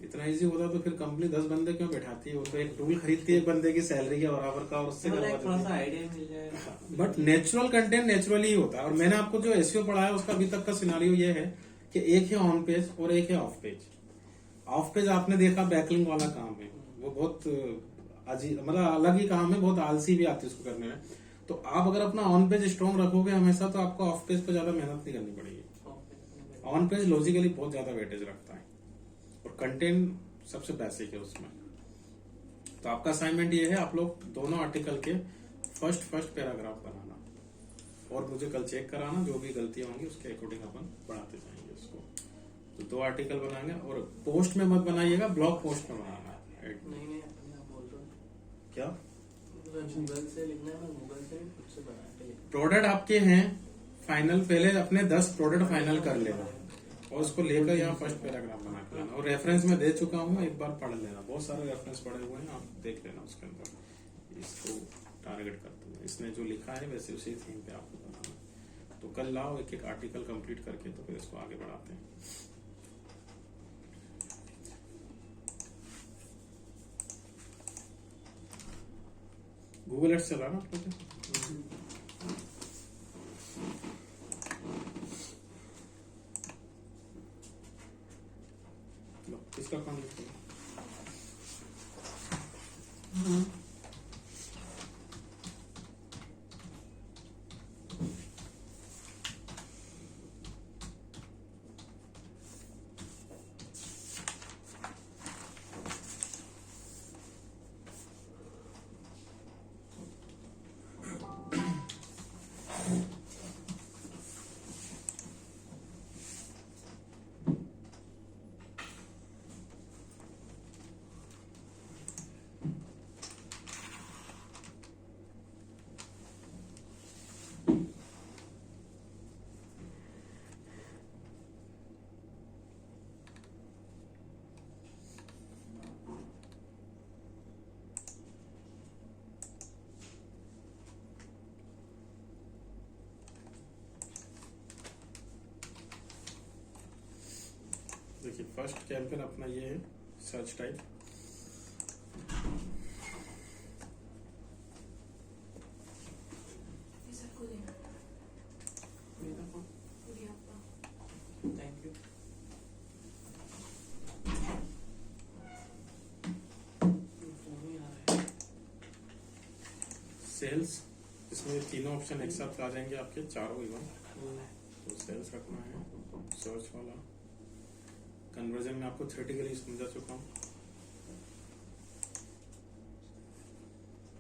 इतना इजी होता तो फिर कंपनी 10 बंदे क्यों बैठाती है? वो तो एक टूल खरीदती है एक बंदे की सैलरी के बराबर का, और उससे थोड़ा करवा सा देती है। आइडिया मिल जाएगा। बट नेचुरल कंटेंट नेचुरली ही होता है। और मैंने आपको जो एसईओ पढ़ाया उसका अभी तक का सिनारियो ये है कि एक है ऑन पेज और एक है ऑफ पेज। ऑफ पेज आपने देखा बैकलिंक वाला काम है, वो बहुत अजीब, मतलब अलग ही काम है, बहुत आलसी भी आती है उसको करने में। तो आप अगर अपना ऑन पेज स्ट्रॉन्ग रखोगे हमेशा, तो आपको ऑफ पेज पे ज्यादा मेहनत नहीं करनी पड़ेगी। ऑन पेज लॉजिकली बहुत ज्यादा वेटेज रखता है और कंटेंट सबसे बेसिक है उसमें। तो आपका असाइनमेंट ये है, आप लोग दोनों आर्टिकल के फर्स्ट पैराग्राफ बनाना और मुझे कल चेक कराना, जो भी गलतियां होंगी उसके अकॉर्डिंग अपन बढ़ाते जाएंगे उसको। तो 2 आर्टिकल बनाएंगे, और पोस्ट में मत बनाइएगा, ब्लॉग पोस्ट में बनाना है। नहीं अपने आप बोल रहा हूँ। क्या गूगल से लिखना है, मैं गूगल से खुद से बना के लिखना प्रोडक्ट आपके हैं फाइनल, पहले अपने 10 प्रोडक्ट फाइनल कर लेना और उसको लेकर यहाँ फर्स्ट पैराग्राफ बना के लाना। और रेफरेंस में दे चुका हूँ, एक बार पढ़ लेना, बहुत सारे रेफरेंस पड़े हुए हैं, आप देख लेना उसके अंदर। इसको टारगेट करते हुए इसने जो लिखा है वैसे उसी थीम पे आपको बनाना। तो कल लाओ एक एक आर्टिकल कंप्लीट करके, तो फिर इसको आगे बढ़ाते हैं। गूगल एड्स चला ना आप लोग? इसका काम देखो। देखिए फर्स्ट कैंपेन अपना ये है, search type. Thank you. Phone ही आ रहा है। सेल्स, इसमें तीनों ऑप्शन एक साथ आ जाएंगे आपके, चारों इवन। तो सेल्स रखना है, सर्च वाला। कन्वर्जन में आपको थ्योरेटिकली समझा चुका हूँ।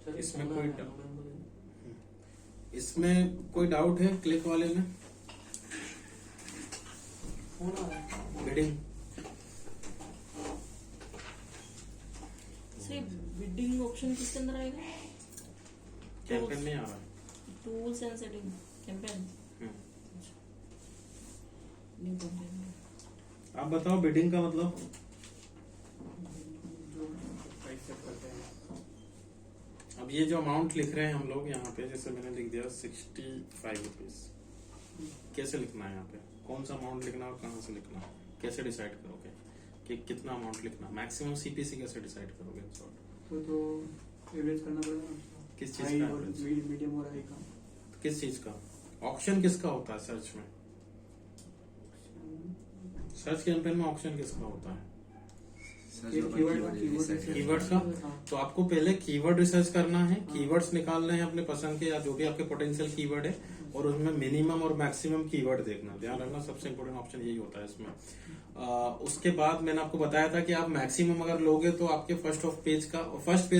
सर इसमें फोन कोई आ रहा है, डाउट मोबाइल बोलिए। इसमें कोई डाउट है क्लिक वाले में? फोन आ रहा है। बिडिंग सिर्फ बिडिंग ऑप्शन किसके अंदर आएगा? कैंपेन में आ रहा है। Tools and setting campaign hmm. New campaign. आप बताओ बिडिंग का मतलब? जो प्राइस सेट करते हैं। अब ये जो अमाउंट लिख रहे हैं हम लोग यहाँ पे, जैसे मैंने लिख दिया 65 रुपीज, कैसे लिखना है यहाँ पे? कौन सा अमाउंट लिखना और कहाँ से लिखना? कैसे डिसाइड करोगे कि कितना अमाउंट लिखना? मैक्सिमम सीपीसी कैसे डिसाइड करोगे? तो एवरेज करना पड़ेगा। किस चीज हाई का और average? मीडियम और हाई का। किस चीज का? ऑप्शन किसका होता है सर्च में? सर्च कैंपेन में ऑप्शन किसका होता है? कीवर्ड्स का। तो आपको पहले कीवर्ड रिसर्च करना है, कीवर्ड्स निकालने हैं अपने पसंद के या जो भी आपके पोटेंशियल कीवर्ड है, और उसमें मिनिमम और मैक्सिमम कीवर्ड देखना। ध्यान रखना सबसे इंपोर्टेंट ऑप्शन यही होता है इसमें। उसके बाद मैंने आपको बताया था कि आप मैक्सिमम अगर लोगे तो आपके फर्स्ट पेज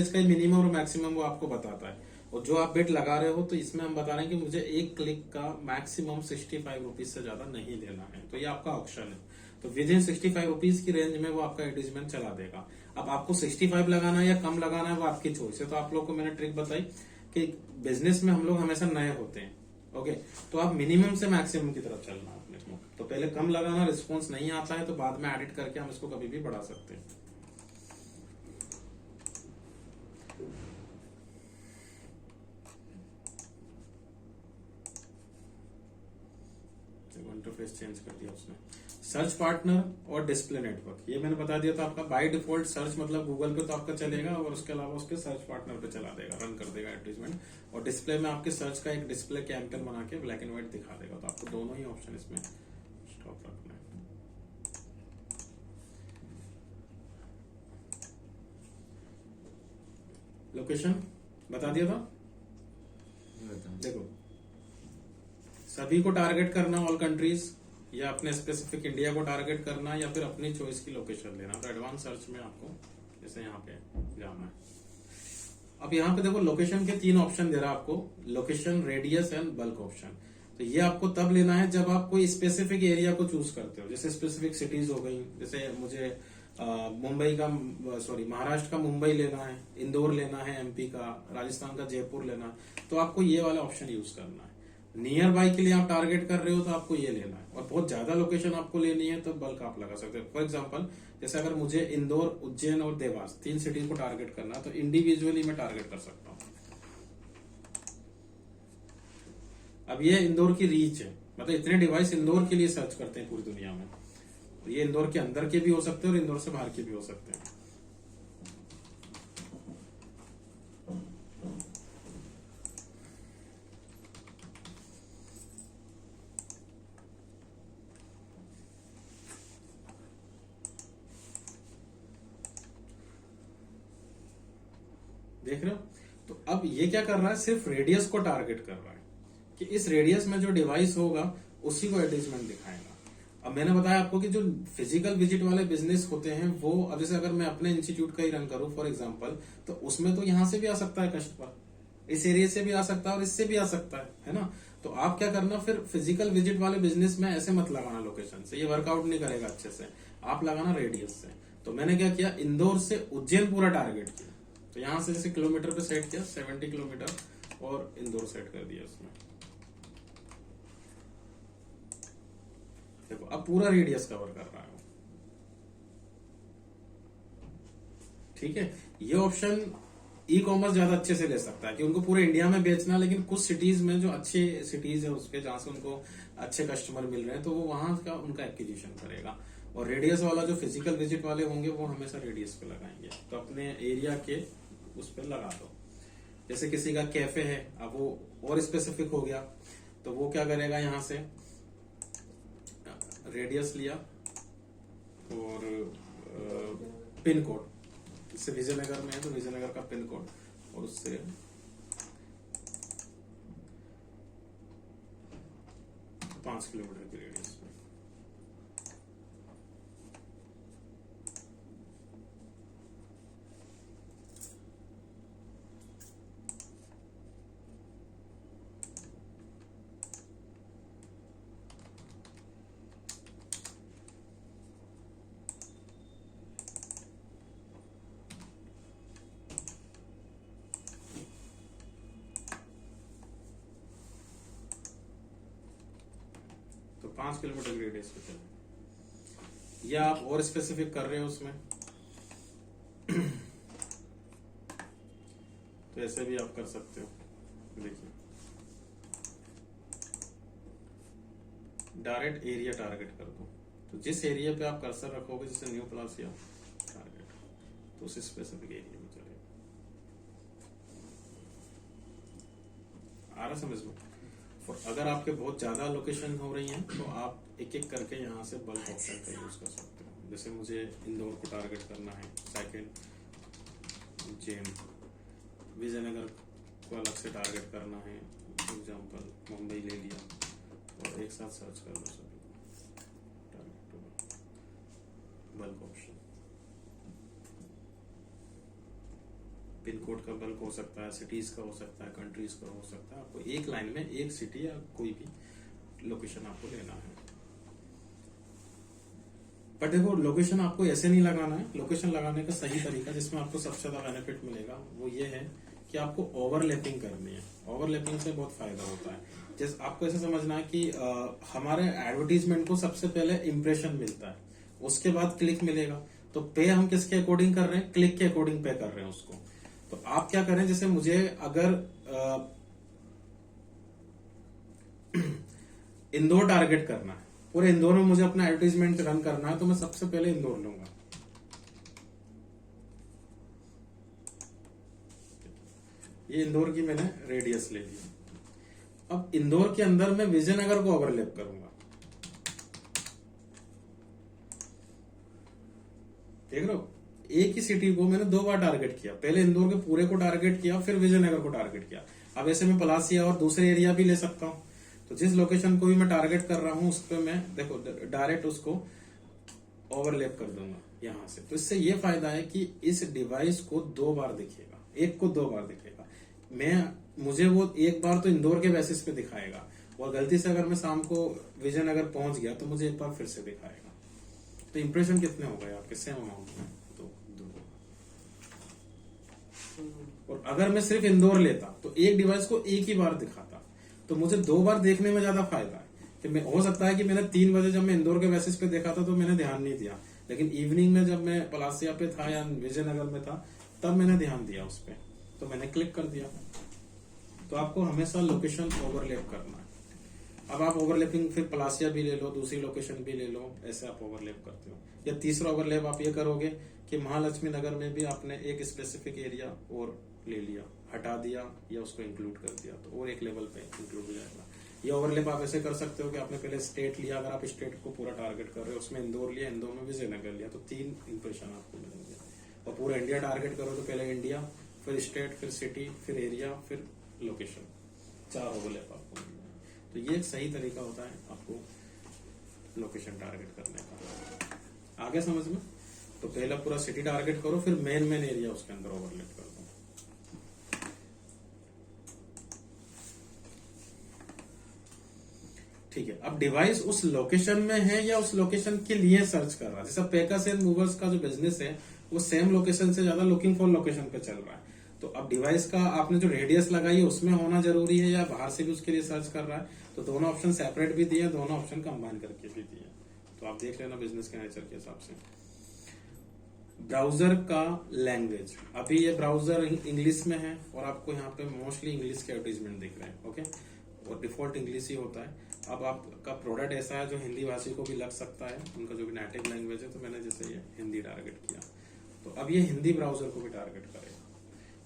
का मिनिमम और मैक्सिमम वो आपको बताता है। और जो आप बिट लगा रहे हो तो इसमें हम बता रहे हैं कि मुझे एक क्लिक का मैक्सिमम 65 रुपीज से ज्यादा नहीं लेना है, तो ये आपका ऑप्शन है। तो विद इन 65 रुपीज की रेंज में वो आपका एडवर्टाइजमेंट चला देगा। अब आपको 65 लगाना है या कम लगाना है वो आपकी चॉइस है। तो आप लोग को मैंने ट्रिक बताई कि बिजनेस में हम लोग हमेशा नए होते हैं, ओके, तो आप मिनिमम से मैक्सिमम की तरफ चलना है अपने को। तो पहले कम लगाना, रिस्पॉन्स नहीं आता है तो बाद में एडिट करके हम इसको कभी भी बढ़ा सकते हैं। इंटरफेस चेंज कर दिया उसने। सर्च पार्टनर और डिस्प्ले नेटवर्क, ये मैंने बता दिया था आपका। बाय डिफॉल्ट सर्च मतलब गूगल पे तो आपका चलेगा, और उसके अलावा उसके सर्च पार्टनर पे चला देगा, रन कर देगा एडवर्टाइजमेंट। और डिस्प्ले में आपके सर्च का एक डिस्प्ले कैंपेन बना के ब्लैक एंड व्हाइट दिखा देगा। तो आपको दोनों ही ऑप्शन इसमें स्टॉप रखना है। लोकेशन बता दिया था। देखो, सभी को टारगेट करना, ऑल कंट्रीज, या अपने स्पेसिफिक इंडिया को टारगेट करना, या फिर अपनी चॉइस की लोकेशन लेना। तो एडवांस सर्च में आपको जैसे यहाँ पे जाना है। अब यहाँ पे देखो लोकेशन के 3 ऑप्शन दे रहा है आपको, location, radius and bulk option. तो ये आपको तब लेना है जब आप कोई स्पेसिफिक एरिया को चूज करते हो। जैसे स्पेसिफिक सिटीज हो गई, जैसे मुझे महाराष्ट्र का मुंबई लेना है, इंदौर लेना है एमपी का, राजस्थान का जयपुर लेना है, तो आपको ये वाला ऑप्शन यूज करना है। नियर बाय के लिए आप टारगेट कर रहे हो तो आपको ये लेना है। और बहुत ज्यादा लोकेशन आपको लेनी है तो बल्क आप लगा सकते हो। फॉर एग्जांपल, जैसे अगर मुझे इंदौर, उज्जैन और देवास 3 सिटीज को टारगेट करना है तो इंडिविजुअली मैं टारगेट कर सकता हूँ। अब ये इंदौर की रीच है, मतलब इतने डिवाइस इंदौर के लिए सर्च करते हैं पूरी दुनिया में। ये इंदौर के अंदर के भी हो सकते हैं और इंदौर से बाहर के भी हो सकते हैं। देख रहे हो? तो अब ये क्या कर रहा है, सिर्फ रेडियस को टारगेट कर रहा है कि इस रेडियस में जो डिवाइस होगा उसी को एडवर्टाइजमेंट दिखाएगा। अब मैंने बताया आपको कि जो फिजिकल विजिट वाले बिजनेस होते हैं वो, अब जैसे अगर मैं अपने इंस्टीट्यूट का ही रन करूं फॉर एग्जांपल, तो उसमें तो यहां से भी आ सकता है कस्टमर, इस एरिया से भी आ सकता है और इससे भी आ सकता है ना। तो आप क्या करना, फिर फिजिकल विजिट वाले बिजनेस में ऐसे मत लगाना लोकेशन से, ये वर्कआउट नहीं करेगा अच्छे से। आप लगाना रेडियस से। तो मैंने क्या किया, इंदौर से उज्जैन पूरा टारगेट किया। तो यहां से जैसे किलोमीटर पे सेट किया 70 किलोमीटर, और इंदौर सेट कर दिया उसमें। देखो अब पूरा रेडियस कवर कर रहा है। ठीक है, ये ऑप्शन ई कॉमर्स ज्यादा अच्छे से ले सकता है कि उनको पूरे इंडिया में बेचना, लेकिन कुछ सिटीज में जो अच्छे सिटीज है उसके जहां से उनको अच्छे कस्टमर मिल रहे हैं तो वो वहां का उनका एक्विजिशन करेगा। और रेडियस वाला जो फिजिकल विजिट वाले होंगे वो हमेशा रेडियस पे लगाएंगे। तो अपने एरिया के उस पर लगा दो। जैसे किसी का कैफे है, अब वो और स्पेसिफिक हो गया तो वो क्या करेगा, यहां से रेडियस लिया और पिन कोड, जैसे विजयनगर में है तो विजयनगर का पिन कोड, और उससे पांच किलोमीटर की रेडियस में। 5 किलोमीटर की रेडियस पे चले, या आप और स्पेसिफिक कर रहे हो उसमें तो ऐसे भी आप कर सकते हो। देखिए डायरेक्ट एरिया टारगेट कर दो, तो जिस एरिया पे आप कर्सर रखोगे, जैसे न्यू प्लासिया टारगेट, तो उस स्पेसिफिक एरिया में चलेगा। आ रहा समझ में? और अगर आपके बहुत ज्यादा लोकेशन हो रही हैं तो आप एक एक करके यहाँ से बल्क ऑप्शन का यूज कर सकते हो। जैसे मुझे इंदौर को टारगेट करना है, सेकंड जेम, विजयनगर को अलग से टारगेट करना है, एग्जांपल मुंबई ले लिया, और एक साथ सर्च कर लो सभी target bulk option. Pin code का बल्क हो सकता है, सिटीज का हो सकता है, कंट्रीज का हो सकता है। आपको एक लाइन में एक सिटी या कोई भी लोकेशन आपको लेना है। पर देखो लोकेशन आपको ऐसे नहीं लगाना है। लोकेशन लगाने का सही तरीका जिसमें आपको सबसे ज्यादा बेनिफिट मिलेगा वो ये है कि आपको ओवरलैपिंग करनी है। ओवरलैपिंग से बहुत फायदा होता है। जैसे आपको ऐसे समझना है कि हमारे एडवर्टीजमेंट को सबसे पहले इंप्रेशन मिलता है, उसके बाद क्लिक मिलेगा। तो पे हम किसके अकॉर्डिंग कर रहे हैं? क्लिक के अकॉर्डिंग पे कर रहे हैं उसको। तो आप क्या करें, जैसे मुझे अगर इंदौर टारगेट करना है, पूरे इंदौर में मुझे अपना एडवर्टीजमेंट रन करना है, तो मैं सबसे पहले इंदौर लूंगा। ये इंदौर की मैंने रेडियस ले ली। अब इंदौर के अंदर मैं विजयनगर को ओवरलैप करूंगा। देख रहे हो, एक ही सिटी को मैंने 2 बार टारगेट किया। पहले इंदौर के पूरे को टारगेट किया, फिर विजयनगर को टारगेट किया। अब ऐसे में पलासिया और दूसरे एरिया भी ले सकता हूं। तो जिस लोकेशन को भी मैं टारगेट कर रहा हूं उस पर मैं देखो डायरेक्ट उसको ओवरलैप कर दूंगा यहां से। तो इससे ये फायदा है कि इस डिवाइस को 2 बार दिखेगा, एक को 2 बार दिखेगा। मुझे वो एक बार तो इंदौर के बेसिस पे दिखाएगा, और गलती से अगर मैं शाम को विजयनगर पहुंच गया तो मुझे एक बार फिर से दिखाएगा। तो इंप्रेशन कितने हो गए आपके? सेम अमाउंट में, तो 2। और अगर मैं सिर्फ इंदौर लेता तो एक डिवाइस को एक ही बार दिखाता, तो मुझे 2 बार देखने में ज्यादा फायदा है। कि मैं हो सकता है कि मैंने 3 बजे जब मैं इंदौर के बेसिस पे देखा था तो मैंने ध्यान नहीं दिया, लेकिन इवनिंग में जब मैं पलासिया पे था या विजयनगर में था तब मैंने ध्यान दिया उस पर, तो मैंने क्लिक कर दिया। तो आपको हमेशा लोकेशन ओवरलैप करना है। अब आप ओवरलैपिंग फिर पलासिया भी ले लो, दूसरी लोकेशन भी ले लो, ऐसे आप ओवरलैप करते हो। या तीसरा ओवरलैप आप ये करोगे कि महालक्ष्मी नगर में भी आपने एक स्पेसिफिक एरिया और ले लिया, हटा दिया या उसको इंक्लूड कर दिया, तो और एक लेवल पे इंक्लूड हो जाएगा। ये ओवरलैप आप ऐसे कर सकते हो कि आपने पहले स्टेट लिया, अगर आप स्टेट को पूरा टारगेट कर रहे हो, उसमें इंदौर लिया, इंदौर में विजयनगर लिया, तो 3 इंप्रेशन आपको मिलेंगे। और पूरा इंडिया टारगेट करो तो पहले इंडिया, फिर स्टेट, फिर सिटी, फिर एरिया, फिर लोकेशन, 4 ओवरलैप आपको मिलेंगे। तो ये एक सही तरीका होता है आपको लोकेशन टारगेट करने का। आगे समझ में? तो पहला पूरा सिटी टारगेट करो, फिर मेन एरिया उसके अंदर ओवरलैप कर दो। ठीक है। अब डिवाइस उस लोकेशन में है या उस लोकेशन के लिए सर्च कर रहा है। जैसा पैकर्स एंड मूवर्स का जो बिजनेस है वो सेम लोकेशन से ज्यादा लुकिंग फॉर लोकेशन पे चल रहा है। तो अब डिवाइस का आपने जो रेडियस लगाई है उसमें होना जरूरी है या बाहर से भी उसके लिए सर्च कर रहा है। तो दोनों ऑप्शन सेपरेट भी दिए, दोनों ऑप्शन कंबाइन करके भी दिए। तो आप देख लेना बिजनेस के नेचर के हिसाब से। ब्राउजर का लैंग्वेज, अभी ये ब्राउजर इंग्लिश में है और आपको यहाँ पे मोस्टली इंग्लिश के एडवर्टीजमेंट दिख रहे हैं। ओके, और डिफॉल्ट इंग्लिश ही होता है। अब आपका प्रोडक्ट ऐसा है जो हिंदी भाषी को भी लग सकता है, उनका जो भी नेटिव लैंग्वेज है। तो मैंने जैसे ये हिंदी टारगेट किया, तो अब ये हिंदी ब्राउजर को भी टारगेट करेगा।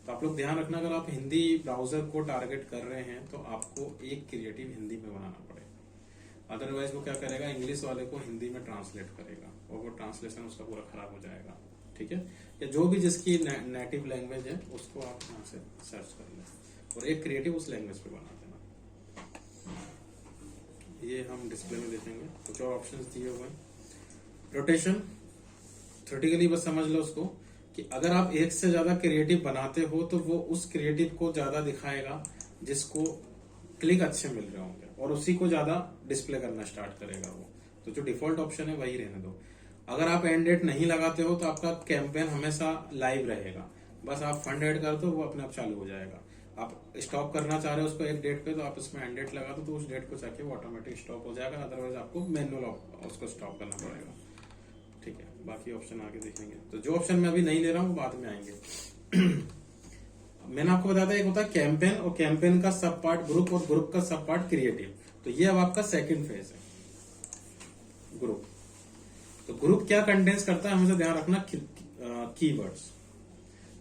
तो आप लोग ध्यान रखना, अगर आप हिंदी ब्राउजर को टारगेट कर रहे हैं तो आपको एक क्रिएटिव हिंदी में बनाना पड़ेगा। अदरवाइज वो क्या करेगा, इंग्लिश वाले को हिंदी में ट्रांसलेट करेगा और वो ट्रांसलेशन उसका पूरा खराब हो जाएगा। ठीक है, या जो भी जिसकी नेटिव लैंग्वेज है उसको आप यहाँ से सर्च कर लें और एक क्रिएटिव उस लैंग्वेज पे बना देना। ये हम डिस्प्ले में देखेंगे। कुछ और ऑप्शंस दिए हुए हैं। रोटेशन, थ्योरेटिकली बस समझ लो उसको कि अगर आप एक से ज्यादा क्रिएटिव बनाते हो तो वो उस क्रिएटिव को ज्यादा दिखाएगा जिसको क्लिक अच्छे मिल रहे होंगे और उसी को ज्यादा डिस्प्ले करना स्टार्ट करेगा वो। तो जो डिफॉल्ट ऑप्शन है वही रहने दो। अगर आप एंड डेट नहीं लगाते हो तो आपका कैंपेन हमेशा लाइव रहेगा। बस आप फंड ऐड कर दो, वो अपने आप चालू हो जाएगा। आप स्टॉप करना चाह रहे हो उसको एक डेट पे, तो आप इसमें एंड डेट लगा दो, तो उस डेट को जाके वो ऑटोमेटिक स्टॉप हो जाएगा, अदरवाइज आपको मैनुअल उसको स्टॉप करना पड़ेगा। ठीक है, बाकी ऑप्शन आगे देखेंगे। तो जो ऑप्शन मैं अभी नहीं ले रहा हूँ वो बाद में आएंगे। मैंने आपको बताया था एक होता है कैंपेन, और कैंपेन का सब पार्ट ग्रुप, और ग्रुप का सब पार्ट क्रिएटिव। तो ये अब आपका सेकंड फेज है ग्रुप। तो ग्रुप क्या कंटेंस करता है, हमेशा ध्यान रखना, कीवर्ड्स।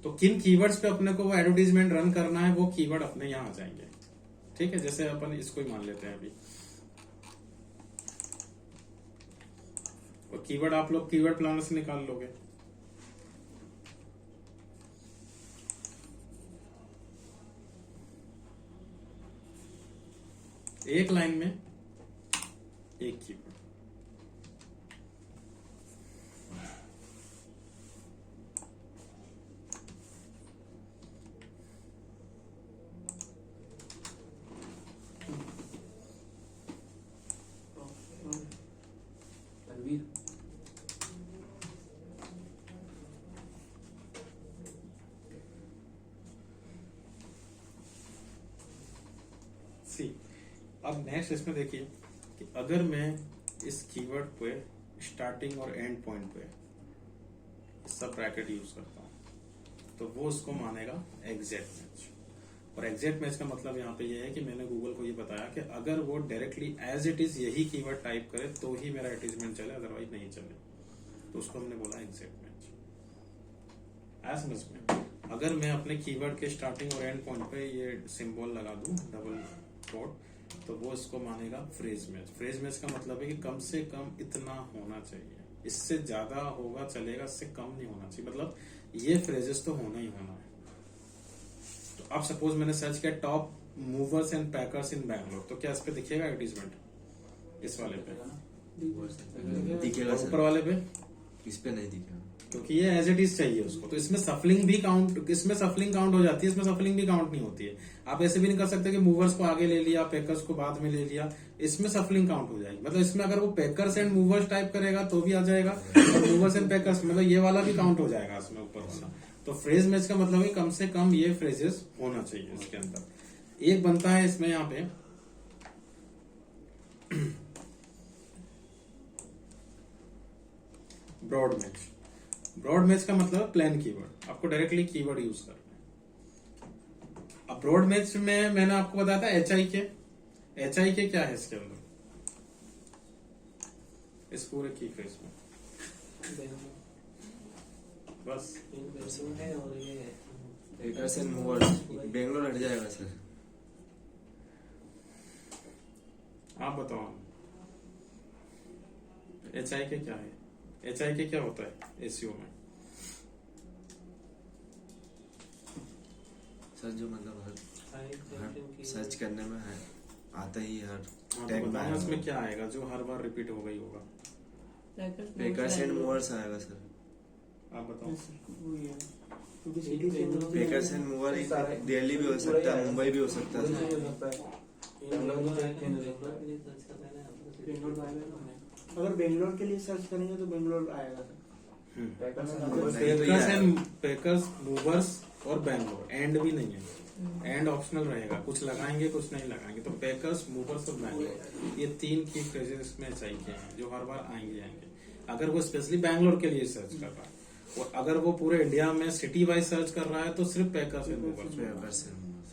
तो किन कीवर्ड्स पे अपने को वो एडवर्टीजमेंट रन करना है, वो कीवर्ड अपने यहाँ आ जाएंगे। ठीक है, जैसे अपन इसको ही मान लेते हैं अभी, और कीवर्ड आप लोग कीवर्ड प्लानर से निकाल लोगे। एक लाइन में एक कीवर्ड। तनवीर, सी, अब नेक्स्ट इसमें देखिए कि अगर मैं इस कीवर्ड पे स्टार्टिंग और एंड पॉइंट पे सब ब्रैकेट यूज करता हूं, तो वो उसको मानेगा एग्जैक्ट मैच। और एग्जैक्ट मैच का मतलब यहाँ पे ये है कि मैंने गूगल को ये बताया कि अगर वो डायरेक्टली एज इट इज यही कीवर्ड टाइप करे तो ही मेरा एडवर्टाइजमेंट चले, अदरवाइज नहीं चले। तो उसको हमने बोला एग्जैक्ट मैच। ऐसा समझ में, अगर मैं अपने कीवर्ड के स्टार्टिंग और एंड पॉइंट पे ये सिंबल लगा दूं डबल कोट, तो वो इसको मानेगा फ्रेज मैच। फ्रेज मैच का मतलब है कि कम से कम इतना होना चाहिए, इससे ज्यादा होगा चलेगा, इससे कम नहीं होना चाहिए, मतलब ये फ्रेजेस तो होना ही होना है। तो अब सपोज मैंने सर्च किया टॉप मूवर्स एंड पैकर्स इन बैंगलोर, तो क्या इस पे दिखेगा एडवर्टीजमेंट? इस वाले पे दिखेगा ऊपर सर, वाले पे, इस पे नहीं दिखेगा क्योंकि ये एज इट इज चाहिए उसको। तो इसमें सफलिंग भी काउंट, इसमें सफलिंग काउंट हो जाती है, इसमें सफलिंग भी काउंट नहीं होती है। आप ऐसे भी नहीं कर सकते कि मूवर्स को आगे ले लिया, पैकर्स को बाद में ले लिया, इसमें सफलिंग काउंट हो जाएगी। मतलब इसमें अगर वो पैकर्स एंड मूवर्स टाइप करेगा तो भी आ जाएगा, और मूवर्स एंड पैकर्स मतलब ये वाला भी काउंट हो जाएगा इसमें ऊपर वाला। तो फ्रेज मैच का मतलब है कम से कम ये फ्रेजेस होना चाहिए इसके अंदर। एक बनता है इसमें यहाँ पे ब्रॉड मैच। ब्रॉड मैच का मतलब प्लेन कीवर्ड, आपको डायरेक्टली कीवर्ड यूज करना है। अब ब्रॉड मैच में मैंने आपको बताया था HIK क्या है इसके अंदर, इस पूरे की फेस में बस है और ये पैकर्स एंड मूवर्स बेंगलोर हट जाएगा सर। आप बताओ HIK क्या है? HIK क्या होता है SEO में? सर जो मतलब हर सर्च करने में है आता ही हर हाँ, टैग तो में बताओ आएगा। इसमें क्या आएगा जो हर बार रिपीट होगा ही होगा? पैकर्स एंड मूवर्स आएगा सर। आप बताओ। पैकर्स एंड मूवर दिल्ली भी हो सकता है, मुंबई भी हो सकता है। अगर बेंगलोर के लिए सर्च करेंगे तो बेंगलोर आएगा पैकर्स मूवर्स और बैंगलोर, एंड भी नहीं है, एंड ऑप्शनल रहेगा, कुछ लगाएंगे कुछ नहीं लगाएंगे। तो पैकर्स मूवर्स और बैंगलोर, ये तीन की फ्रेजेस इसमें चाहिए हैं जो हर बार आएंगे। अगर वो स्पेशली बैंगलोर के लिए सर्च कर रहा है, और अगर वो पूरे इंडिया में सिटी वाइज सर्च कर रहा है तो सिर्फ packers and movers. Packers and movers.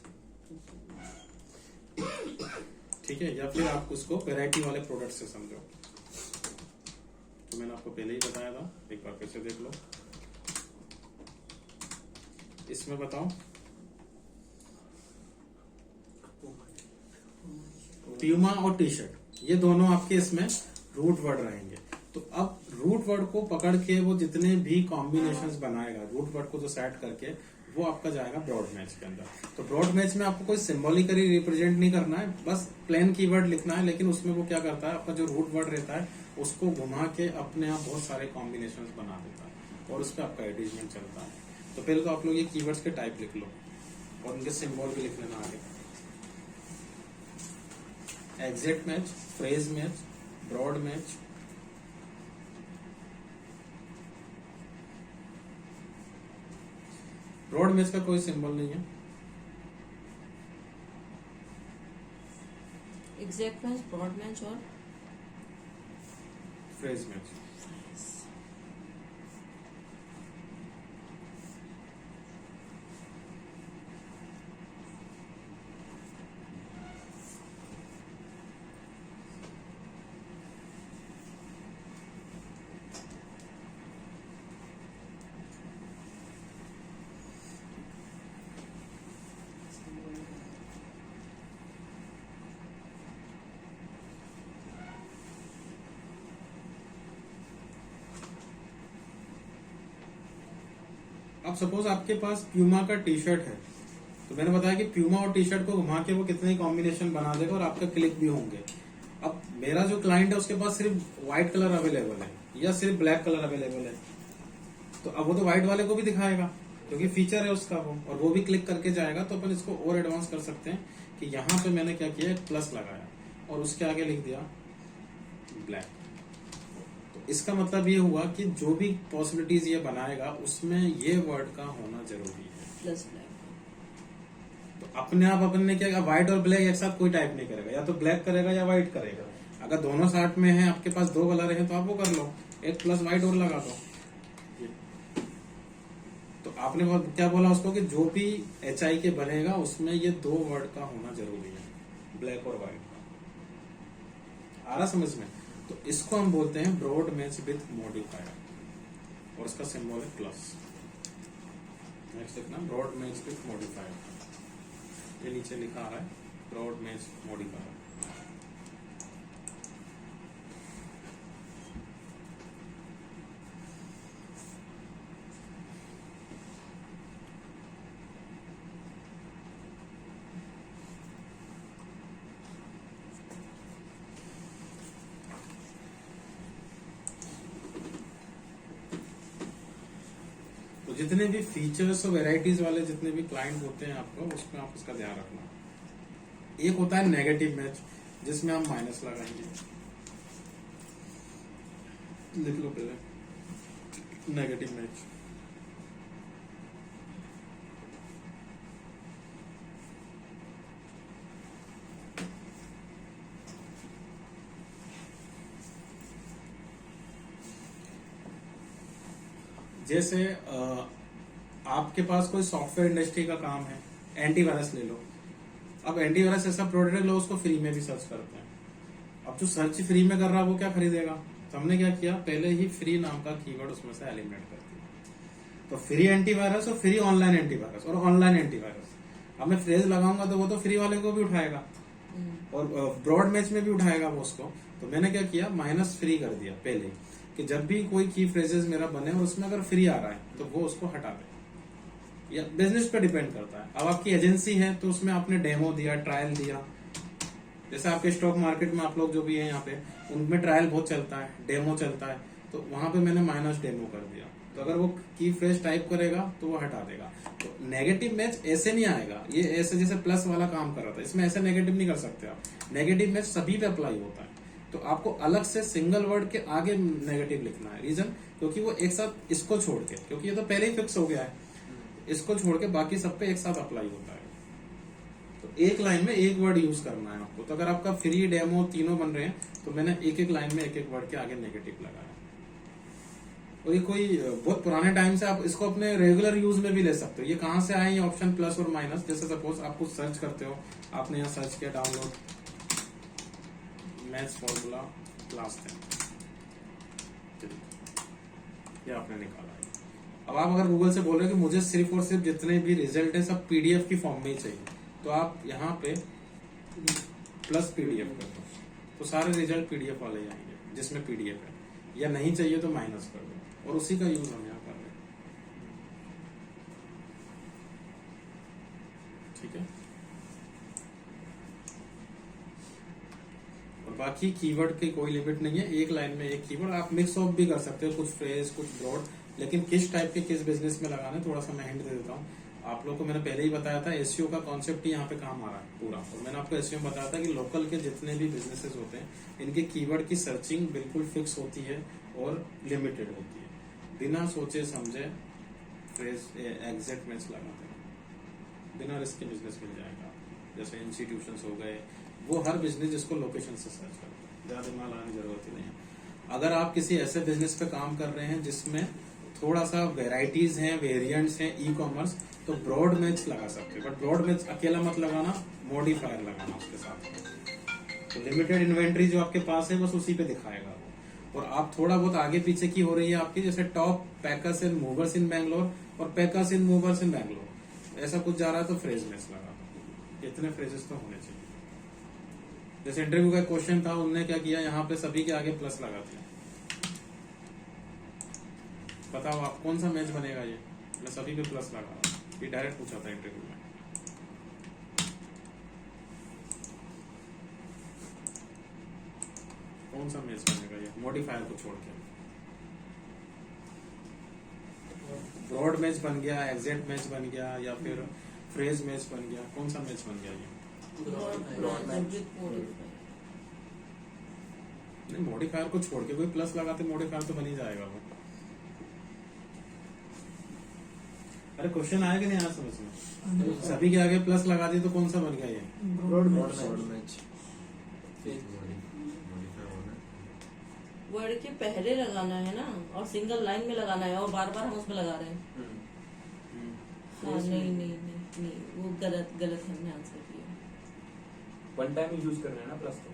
ठीक है, या फिर आप उसको वैरायटी वाले प्रोडक्ट से समझो। तो मैंने आपको पहले ही बताया था, एक बार फिर से देख लो। इसमें बताओ प्यूमा और टी शर्ट, ये दोनों आपके इसमें रूट वर्ड रहेंगे। तो अब रूट वर्ड को पकड़ के वो जितने भी कॉम्बिनेशंस बनाएगा, रूट वर्ड को जो सेट करके, वो आपका जाएगा ब्रॉड मैच के अंदर। तो ब्रॉड मैच में आपको कोई सिंबॉलिकली रिप्रेजेंट नहीं करना है, बस प्लेन कीवर्ड लिखना है। लेकिन उसमें वो क्या करता है, आपका जो रूट वर्ड रहता है उसको घुमा के अपने आप बहुत सारे कॉम्बिनेशंस बना देता है, और उस पर आपका एडवर्टाइजमेंट चलता है। तो पहले तो आप लोग ये कीवर्ड्स के टाइप लिख लो और उनके सिंबल भी लिख लेना आगे। Exact match, phrase match, broad match, broad match का कोई सिंबल नहीं है, एग्जैक्ट मैच, ब्रॉड मैच और फ्रेज मैच। अब सपोज आपके पास प्यूमा का टी शर्ट है, तो मैंने बताया कि प्यूमा और टी शर्ट को घुमा के वो कितने कॉम्बिनेशन बना देगा और आपका क्लिक भी होंगे। अब मेरा जो क्लाइंट है उसके पास सिर्फ व्हाइट कलर अवेलेबल है या सिर्फ ब्लैक कलर अवेलेबल है, तो अब वो तो व्हाइट वाले को भी दिखाएगा क्योंकि फीचर है उसका वो, और वो भी क्लिक करके जाएगा। तो अपन इसको और एडवांस कर सकते हैं कि यहाँ पे मैंने क्या किया, प्लस लगाया और उसके आगे लिख दिया ब्लैक। इसका मतलब ये हुआ कि जो भी पॉसिबिलिटीज ये बनाएगा उसमें ये वर्ड का होना जरूरी है। Plus black. तो अपने आप अपन ने क्या, व्हाइट और ब्लैक एक साथ कोई टाइप नहीं करेगा, या तो ब्लैक करेगा या व्हाइट करेगा। अगर दोनों साथ में है, आपके पास दो कलर है, तो आप वो कर लो, एक प्लस व्हाइट और लगा दो। तो आपने क्या बोला उसको कि जो भी HI के बनेगा उसमें ये दो वर्ड का होना जरूरी है, ब्लैक और व्हाइट। आ रहा समझ में? तो इसको हम बोलते हैं ब्रॉड मैच विथ मॉडिफायर और इसका सिंबल है प्लस। नेक्स्ट लिखना ब्रॉड मैच विथ मॉडिफायर, ये नीचे लिखा है ब्रॉड मैच मॉडिफायर। जितने भी फीचर्स और वेराइटीज वाले जितने भी क्लाइंट होते हैं आपको, उसमें आप इसका ध्यान रखना। एक होता है नेगेटिव मैच, जिसमें हम माइनस लगाएंगे। लिख लो पहले नेगेटिव मैच। जैसे आपके पास कोई सॉफ्टवेयर इंडस्ट्री का काम है, एंटीवायरस ले लो। अब एंटीवायरस ऐसा प्रोडक्ट लो, उसको फ्री में भी सर्च करते हैं। अब जो सर्च फ्री में कर रहा है वो क्या खरीदेगा? तो हमने क्या किया, पहले ही फ्री नाम का कीवर्ड उसमें से एलिमिनेट कर दिया। तो फ्री एंटीवायरस और फ्री ऑनलाइन एंटीवायरस और ऑनलाइन एंटीवायरस। अब मैं फ्रेज लगाऊंगा तो वो तो फ्री वाले को भी उठाएगा और ब्रॉड मैच में भी उठाएगा वो उसको। तो मैंने क्या किया, माइनस फ्री कर दिया पहले, कि जब भी कोई की फ्रेजेस मेरा बने और उसमें अगर फ्री आ रहा है तो वो उसको हटा दे। या बिजनेस पे डिपेंड करता है। अब आपकी एजेंसी है तो उसमें आपने डेमो दिया, ट्रायल दिया। जैसे आपके स्टॉक मार्केट में आप लोग जो भी हैं यहाँ पे, उनमें ट्रायल बहुत चलता है, डेमो चलता है, तो वहां पे मैंने माइनस डेमो कर दिया। तो अगर वो की फ्रेज टाइप करेगा तो वो हटा देगा। तो नेगेटिव मैच ऐसे नहीं आएगा, ये ऐसे जैसे प्लस वाला काम कर रहा था, इसमें ऐसे नेगेटिव नहीं कर सकते आप। नेगेटिव मैच सभी पे अप्लाई होता है। तो आपको अलग से सिंगल वर्ड के आगे नेगेटिव लिखना है। रीजन, क्योंकि वो एक साथ इसको छोड़ के, क्योंकि ये तो पहले ही फिक्स हो गया है, इसको छोड़ के बाकी सब पे एक साथ अप्लाई होता है। तो एक लाइन में एक वर्ड यूज करना है आपको। तो अगर आपका फ्री, डेमो तीनों बन रहे हैं तो मैंने एक एक लाइन में एक एक वर्ड के आगे नेगेटिव लगाया। और ये कोई बहुत पुराने टाइम से आप इसको अपने रेगुलर यूज में भी ले सकते हो। ये कहाँ से आए ये ऑप्शन प्लस और माइनस? जैसे सपोज आप कुछ सर्च करते हो, आपने यहाँ सर्च किया डाउनलोड मैथ्स फॉर्मूला क्लास 10, ये आपने निकाला है। अब आप अगर गूगल से बोल रहे हो कि मुझे सिर्फ और सिर्फ जितने भी रिजल्ट है सब पीडीएफ की फॉर्म में ही चाहिए, तो आप यहाँ पे प्लस पीडीएफ कर दो, तो सारे रिजल्ट पीडीएफ वाले ही आएंगे जिसमें पीडीएफ है। या नहीं चाहिए तो माइनस कर दो, और उसी का यूज हम यहाँ कर रहे हैं। ठीक है। और बाकी कीवर्ड की कोई लिमिट नहीं है, एक लाइन में एक कीवर्ड। आप मिक्स ऑफ भी कर सकते हो, कुछ फ्रेज कुछ ब्रॉड, लेकिन किस टाइप के किस बिजनेस में लगाना है थोड़ा सा मैं हिंट दे देता हूँ। आप लोग को मैंने पहले ही बताया था, एसईओ का कॉन्सेप्ट ही यहाँ पे काम आ रहा है पूरा। और मैंने आपको एसईओ में बताया था कि लोकल के जितने भी बिजनेसेस होते हैं इनके कीवर्ड की सर्चिंग बिल्कुल फिक्स होती है और लिमिटेड होती है। बिना सोचे समझे फ्रेज एग्जैक्ट मैच लगाते हैं, बिना रिस्क के बिजनेस मिल जाएगा। जैसे इंस्टीट्यूशंस हो गए वो हर बिजनेस जिसको लोकेशन से सर्च करता है, ज्यादा दिमाग लगाने की जरूरत ही नहीं है। अगर आप किसी ऐसे बिजनेस पे काम कर रहे हैं जिसमें थोड़ा सा वेराइटीज हैं, वेरिएंट्स हैं, ई कॉमर्स, तो ब्रॉड मैच लगा सकते हैं, बट ब्रॉड मैच अकेला मत लगाना, मॉडिफायर लगाना उसके साथ। तो लिमिटेड इन्वेंट्री जो आपके पास है बस उसी पे दिखाएगा वो। और आप थोड़ा बहुत आगे पीछे की हो रही है आपकी, जैसे टॉप पैकर्स एंड मूवर्स इन बैंगलोर और पैकर्स इन मूवर्स इन बैंगलोर, ऐसा कुछ जा रहा है तो फ्रेज मैच लगा दो। इतने फ्रेजेस तो होने चाहिए। जैसे इंटरव्यू का क्वेश्चन था, उन्होंने क्या किया, यहाँ पे सभी के आगे प्लस लगाते हैं। बताओ आप कौन सा मैच बनेगा ये? मैं सभी पे प्लस लगा रहा हूं। ये डायरेक्ट पूछा था इंटरव्यू में। कौन सा मैच बनेगा ये मॉडिफायर को छोड़ के? ब्रॉड मैच बन गया, एग्जैक्ट मैच बन गया, या फिर फ्रेज मैच बन गया? कौन सा मैच बन गया ये? नहीं, मॉडिफायर को छोड़ के कोई प्लस लगाते मॉडिफायर तो बन ही जाएगा वो। अरे क्वेश्चन आया कि नहीं आया समझ में? सभी के आगे प्लस लगा दिए तो कौन सा बन गया ये? ब्रॉड मैच वर्ड के पहले लगाना है ना, और सिंगल लाइन में लगाना है, और बार बार हम उसमें लगा रहे हैं। हाँ, नहीं, वो गलत हमने आंसर किया। वन टाइम यूज करना है ना प्लस तो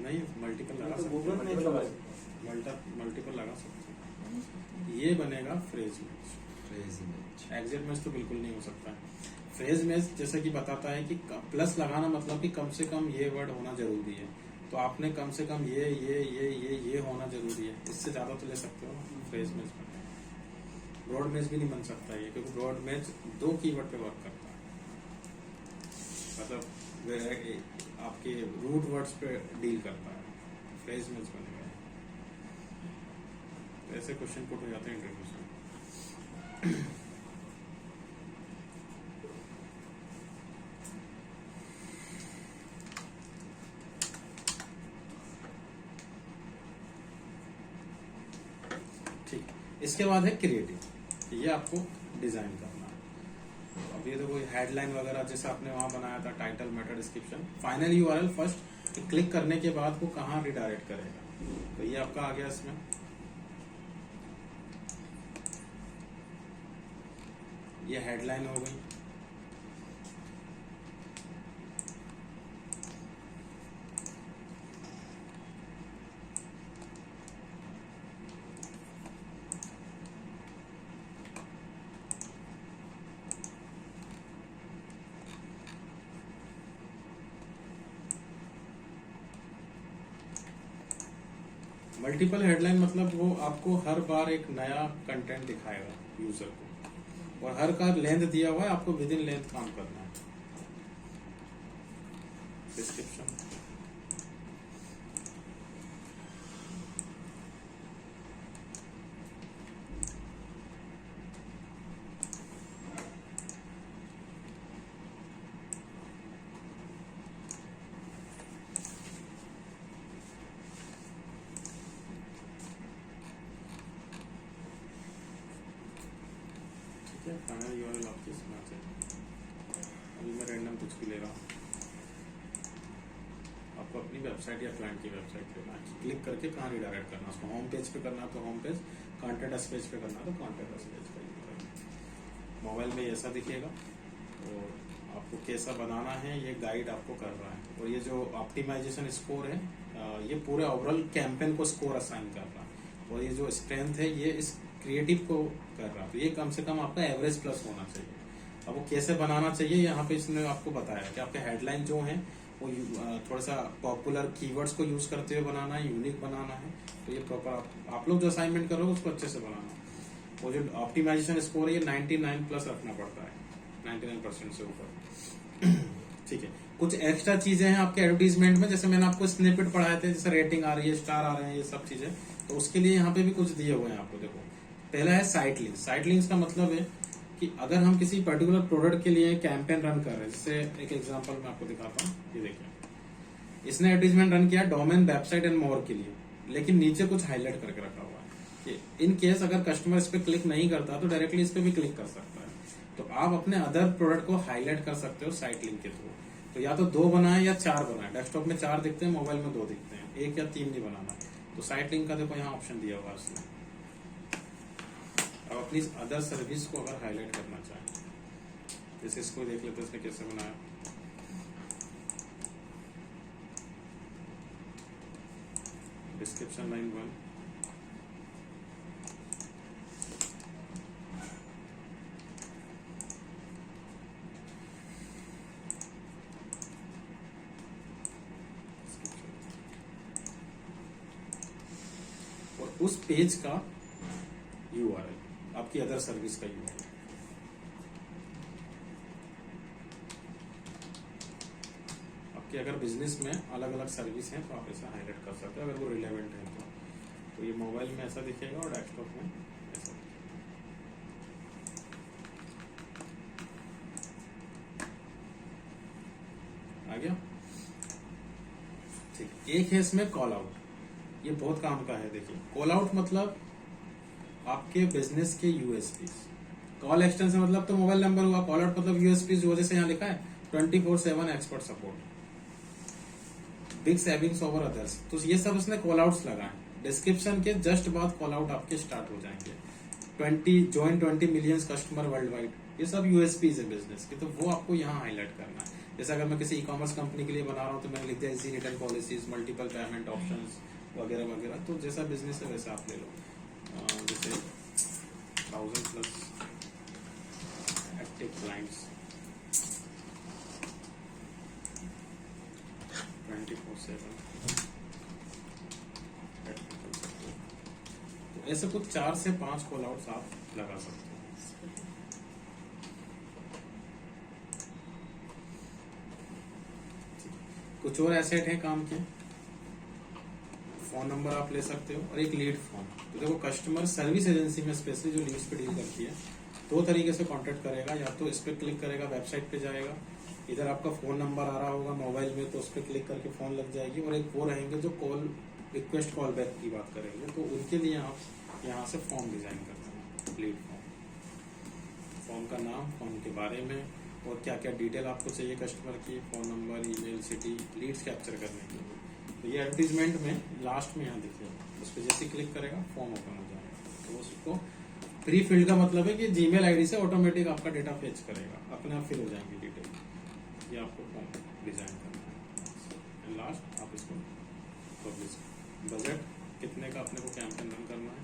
नहीं, मल्टीपल लगा तो सकते गूगल हैं, में लगा मल्टीपल लगा सकते हैं। ये बनेगा फ्रेज मैच। एग्जैक्ट मैच तो बिल्कुल नहीं हो सकता। फ्रेज मैच जैसे कि बताता है कि प्लस लगाना मतलब कि कम से कम ये वर्ड होना जरूरी है, तो आपने कम से कम ये होना जरूरी है, इससे ज्यादा तो ले सकते हो ना फ्रेज मैच में। ब्रॉड मैच भी नहीं बन सकता ये, क्योंकि ब्रॉड मैच 2 कीवर्ड पे वर्क करता है, मतलब आपके रूट वर्ड्स पे डील करता है। फ्रेज मैच बनेगा, तो ऐसे क्वेश्चन पुट हो जाते हैं इंटरव्यूज में। ठीक, इसके बाद है क्रिएटिव। ये आपको डिजाइन करना है। अब ये देखो हेडलाइन वगैरह जैसे आपने वहां बनाया था, title, Meta description, final URL first click करने के बाद वो कहाँ रिडायरेक्ट करेगा, तो ये आपका आ गया इसमें। ये हेडलाइन हो गई। मल्टीपल हेडलाइन मतलब वो आपको हर बार एक नया कंटेंट दिखाएगा यूजर को, और हर का लेंथ दिया हुआ है, आपको विद इन लेंथ काम करना है। डिस्क्रिप्शन, फाइनल यूआरएल आपके इसमें आ जाएगा। अभी मैं रैंडम कुछ भी ले रहा हूँ। आपको अपनी वेबसाइट या क्लाइंट की वेबसाइट पे क्लिक करके कहाँ रिडायरेक्ट करना, उसको होम पेज पे करना तो होम पेज, कॉन्टेंट अस पेज पे करना तो कॉन्टेंट अस पेज पे। मोबाइल में ऐसा दिखेगा, और आपको कैसा बनाना है ये गाइड आपको कर रहा है। और ये जो ऑप्टिमाइजेशन स्कोर है, ये पूरे ओवरऑल कैंपेन को स्कोर असाइन कर रहा है, और ये जो स्ट्रेंथ है ये इस क्रिएटिव को कर रहा है। तो ये कम से कम आपका एवरेज प्लस होना चाहिए। अब वो कैसे बनाना चाहिए यहाँ पे इसने आपको बताया कि आपके हेडलाइन जो है वो थोड़ा सा पॉपुलर कीवर्ड्स को यूज करते हुए बनाना है, यूनिक बनाना है। तो ये प्रॉपर आप लोग जो असाइनमेंट करोगे उसको अच्छे से बनाना। वो जो ऑप्टिमाइजेशन स्कोर है ये 99 प्लस रखना पड़ता है, 99% से ऊपर। ठीक है, कुछ एक्स्ट्रा चीजें हैं आपके एडवर्टीजमेंट में, जैसे मैंने आपको स्निपेट पढ़ाए थे, जैसे रेटिंग आ रही है, स्टार आ रहे हैं, ये सब चीजें, तो उसके लिए यहाँ पे भी कुछ दिए हुए हैं आपको। देखो पहला है साइट लिंक। साइट लिंक्स का मतलब है कि अगर हम किसी पर्टिकुलर प्रोडक्ट के लिए कैंपेन रन कर रहे हैं, जैसे एक एग्जांपल मैं आपको दिखाता हूँ, ये देखिए इसने एडवर्टीजमेंट रन किया डोमेन, वेबसाइट एंड मोर के लिए, लेकिन नीचे कुछ हाईलाइट करके रखा हुआ है कि इन केस अगर कस्टमर इस पे क्लिक नहीं करता तो डायरेक्टली इस पे भी क्लिक कर सकता है। तो आप अपने अदर प्रोडक्ट को हाईलाइट कर सकते हो साइट लिंक के थ्रू। तो या तो 2 बनाए या 4 बनाए। डेस्कटॉप में 4 दिखते हैं, मोबाइल में 2 दिखते हैं, 1 या 3 नहीं बनाना। तो साइट लिंक का देखो यहाँ ऑप्शन दिया हुआ है उसने। अब अपनी अदर सर्विस को अगर हाईलाइट करना चाहें, जैसे इसको देख लेते हैं इसने कैसे बनाया। डिस्क्रिप्शन लाइन 1, और उस पेज का URL, आपकी अदर सर्विस का URL। आपके अगर बिजनेस में अलग अलग सर्विस हैं तो आप ऐसा हाईलाइट कर सकते हो अगर वो रिलेवेंट है तो ये मोबाइल में ऐसा दिखेगा और डेस्कटॉप में ऐसा दिखेगा। आ गया? ठीक, एक है इसमें कॉल आउट, ये बहुत काम का है। देखिए कॉल आउट मतलब आपके बिजनेस के यूएसपीज। कॉल एक्सटेंशन मतलब तो मोबाइल नंबर हुआ, कॉल आउट मतलब यूएसपीज हुआ। जैसे यहाँ लिखा है 24/7 expert support, big savings over others, तो ये सब उसने कॉल आउट्स लगाए। डिस्क्रिप्शन के जस्ट बाद कॉल आउट आपके स्टार्ट हो जाएंगे। 20 मिलियन कस्टमर वर्ल्ड वाइड, ये सब यूएसपीज है बिजनेस के, तो वो आपको यहाँ हाईलाइट करना है। जैसे अगर मैं किसी ई कॉमर्स कंपनी के लिए बना रहा हूँ तो मैंने लिख दिया easy return policies, multiple payment options वगैरह वगैरह। तो जैसा बिजनेस है वैसा आप ले लो। जैसे 1000+ एक्टिव क्लाइंट्स, 24/7, तो ऐसे कुछ 4 से 5 कॉल आउट्स आप लगा सकते हो। कुछ और एसेट है काम के, फोन नंबर आप ले सकते हो और एक लीड फॉर्म। तो देखो कस्टमर सर्विस एजेंसी में स्पेशली जो लीड्स पे डील करती है 2 तरीके से कांटेक्ट करेगा। या तो इस पे क्लिक करेगा, वेबसाइट पे जाएगा, इधर आपका फोन नंबर आ रहा होगा मोबाइल में तो उस पर क्लिक करके फोन लग जाएगी। और एक वो रहेंगे जो कॉल रिक्वेस्ट कॉल बैक की बात करेंगे, तो उनके लिए आप यहाँ से फॉर्म डिजाइन करते हैं, लीड फॉर्म। फॉर्म का नाम, फॉर्म के बारे में और क्या क्या डिटेल आपको चाहिए कस्टमर की, phone number, email, city, leads capture करने के लिए। तो ये एडवर्टीजमेंट में लास्ट में यहाँ दिखेगा, उस पर जैसे क्लिक करेगा फॉर्म ओपन हो जाएगा। तो उसको प्री फिल्ड का मतलब है कि जीमेल आईडी से ऑटोमेटिक आपका डेटा फेच करेगा, अपने आप फिल हो जाएंगी डिटेल। ये आपको फॉर्म डिजाइन करना है। लास्ट आप इसको पब्लिश, बजट कितने का अपने को कैंपेन रन करना है,